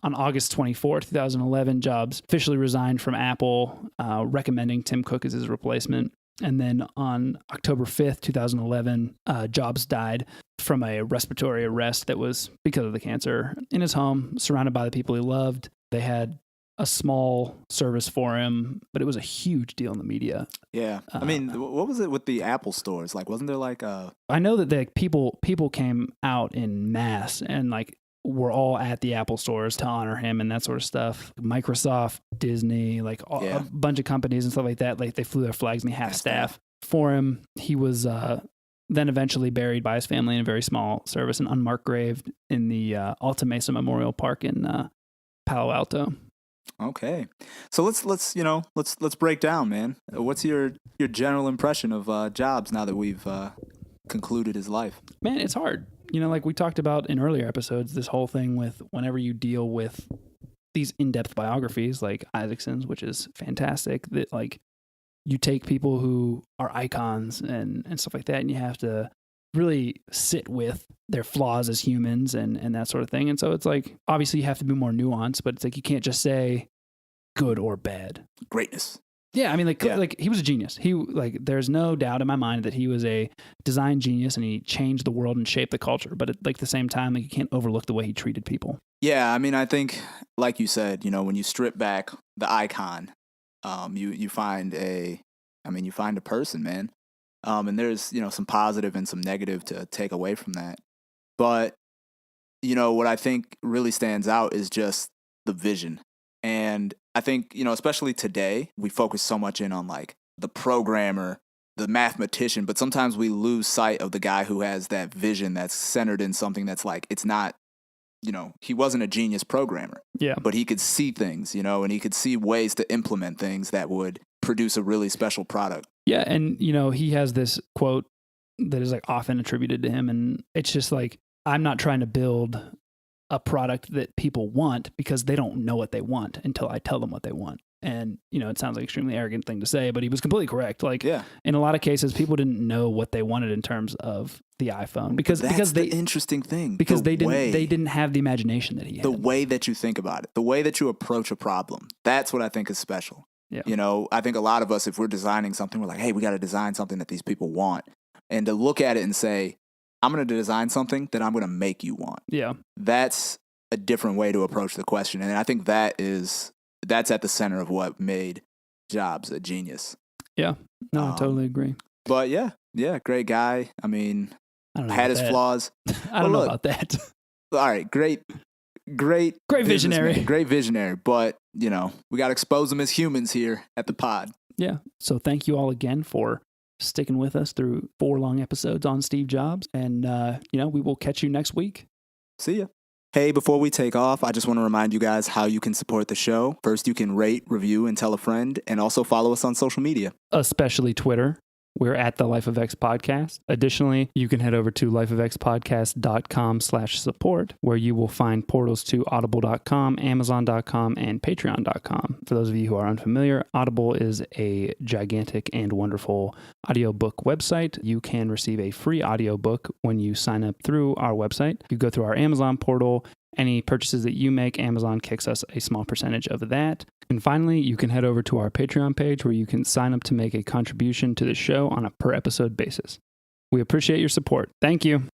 On August 24th, 2011, Jobs officially resigned from Apple, recommending Tim Cook as his replacement. And then on October 5th, 2011, Jobs died from a respiratory arrest that was because of the cancer in his home, surrounded by the people he loved. They had a small service for him, but it was a huge deal in the media. Yeah. I mean, what was it with the Apple stores? Like, wasn't there like a... I know that people came out in mass and like were all at the Apple stores to honor him and that sort of stuff. Microsoft, Disney, like a bunch of companies and stuff like that. Like they flew their flags and they had staff for him. He was then eventually buried by his family in a very small service, an unmarked grave in the Alta Mesa Memorial Park in Palo Alto. Okay, so let's break down, man. What's your general impression of Jobs now that we've concluded his life? Man, it's hard. Like we talked about in earlier episodes, this whole thing with whenever you deal with these in-depth biographies like Isaacson's, which is fantastic, that like you take people who are icons and stuff like that, and you have to really sit with their flaws as humans and that sort of thing. And so it's like, obviously you have to be more nuanced, but it's like, you can't just say good or bad. Greatness. Yeah. I mean, like he was a genius. There's no doubt in my mind that he was a design genius and he changed the world and shaped the culture. But at the same time, like you can't overlook the way he treated people. Yeah. I mean, I think like you said, when you strip back the icon, you find a person, man. And there's, some positive and some negative to take away from that. But, what I think really stands out is just the vision. And I think, especially today, we focus so much in on like the programmer, the mathematician, but sometimes we lose sight of the guy who has that vision that's centered in something that's like, it's not, he wasn't a genius programmer. Yeah. But he could see things, and he could see ways to implement things that would produce a really special product. Yeah. And, he has this quote that is like often attributed to him. And it's just like, I'm not trying to build a product that people want because they don't know what they want until I tell them what they want. And, it sounds like an extremely arrogant thing to say, but he was completely correct. Like in a lot of cases, people didn't know what they wanted in terms of the iPhone because the interesting thing, because they didn't have the imagination that he had. The way that you think about it, the way that you approach a problem. That's what I think is special. Yeah. I think a lot of us, if we're designing something, we're like, hey, we got to design something that these people want. And to look at it and say, I'm going to design something that I'm going to make you want. Yeah. That's a different way to approach the question. And I think that's at the center of what made Jobs a genius. Yeah. No, I totally agree. But yeah, great guy. I mean, had his flaws. I don't know about that. All right, great visionary. Great visionary. But, we got to expose them as humans here at the pod. Yeah. So thank you all again for sticking with us through 4 long episodes on Steve Jobs. And, we will catch you next week. See ya. Hey, before we take off, I just want to remind you guys how you can support the show. First, you can rate, review, and tell a friend, and also follow us on social media. Especially Twitter. We're at the Life of X Podcast. Additionally, you can head over to lifeofxpodcast.com/support, where you will find portals to audible.com, amazon.com, and patreon.com. For those of you who are unfamiliar, Audible is a gigantic and wonderful audiobook website. You can receive a free audiobook when you sign up through our website. You go through our Amazon portal. Any purchases that you make, Amazon kicks us a small percentage of that. And finally, you can head over to our Patreon page where you can sign up to make a contribution to the show on a per episode basis. We appreciate your support. Thank you.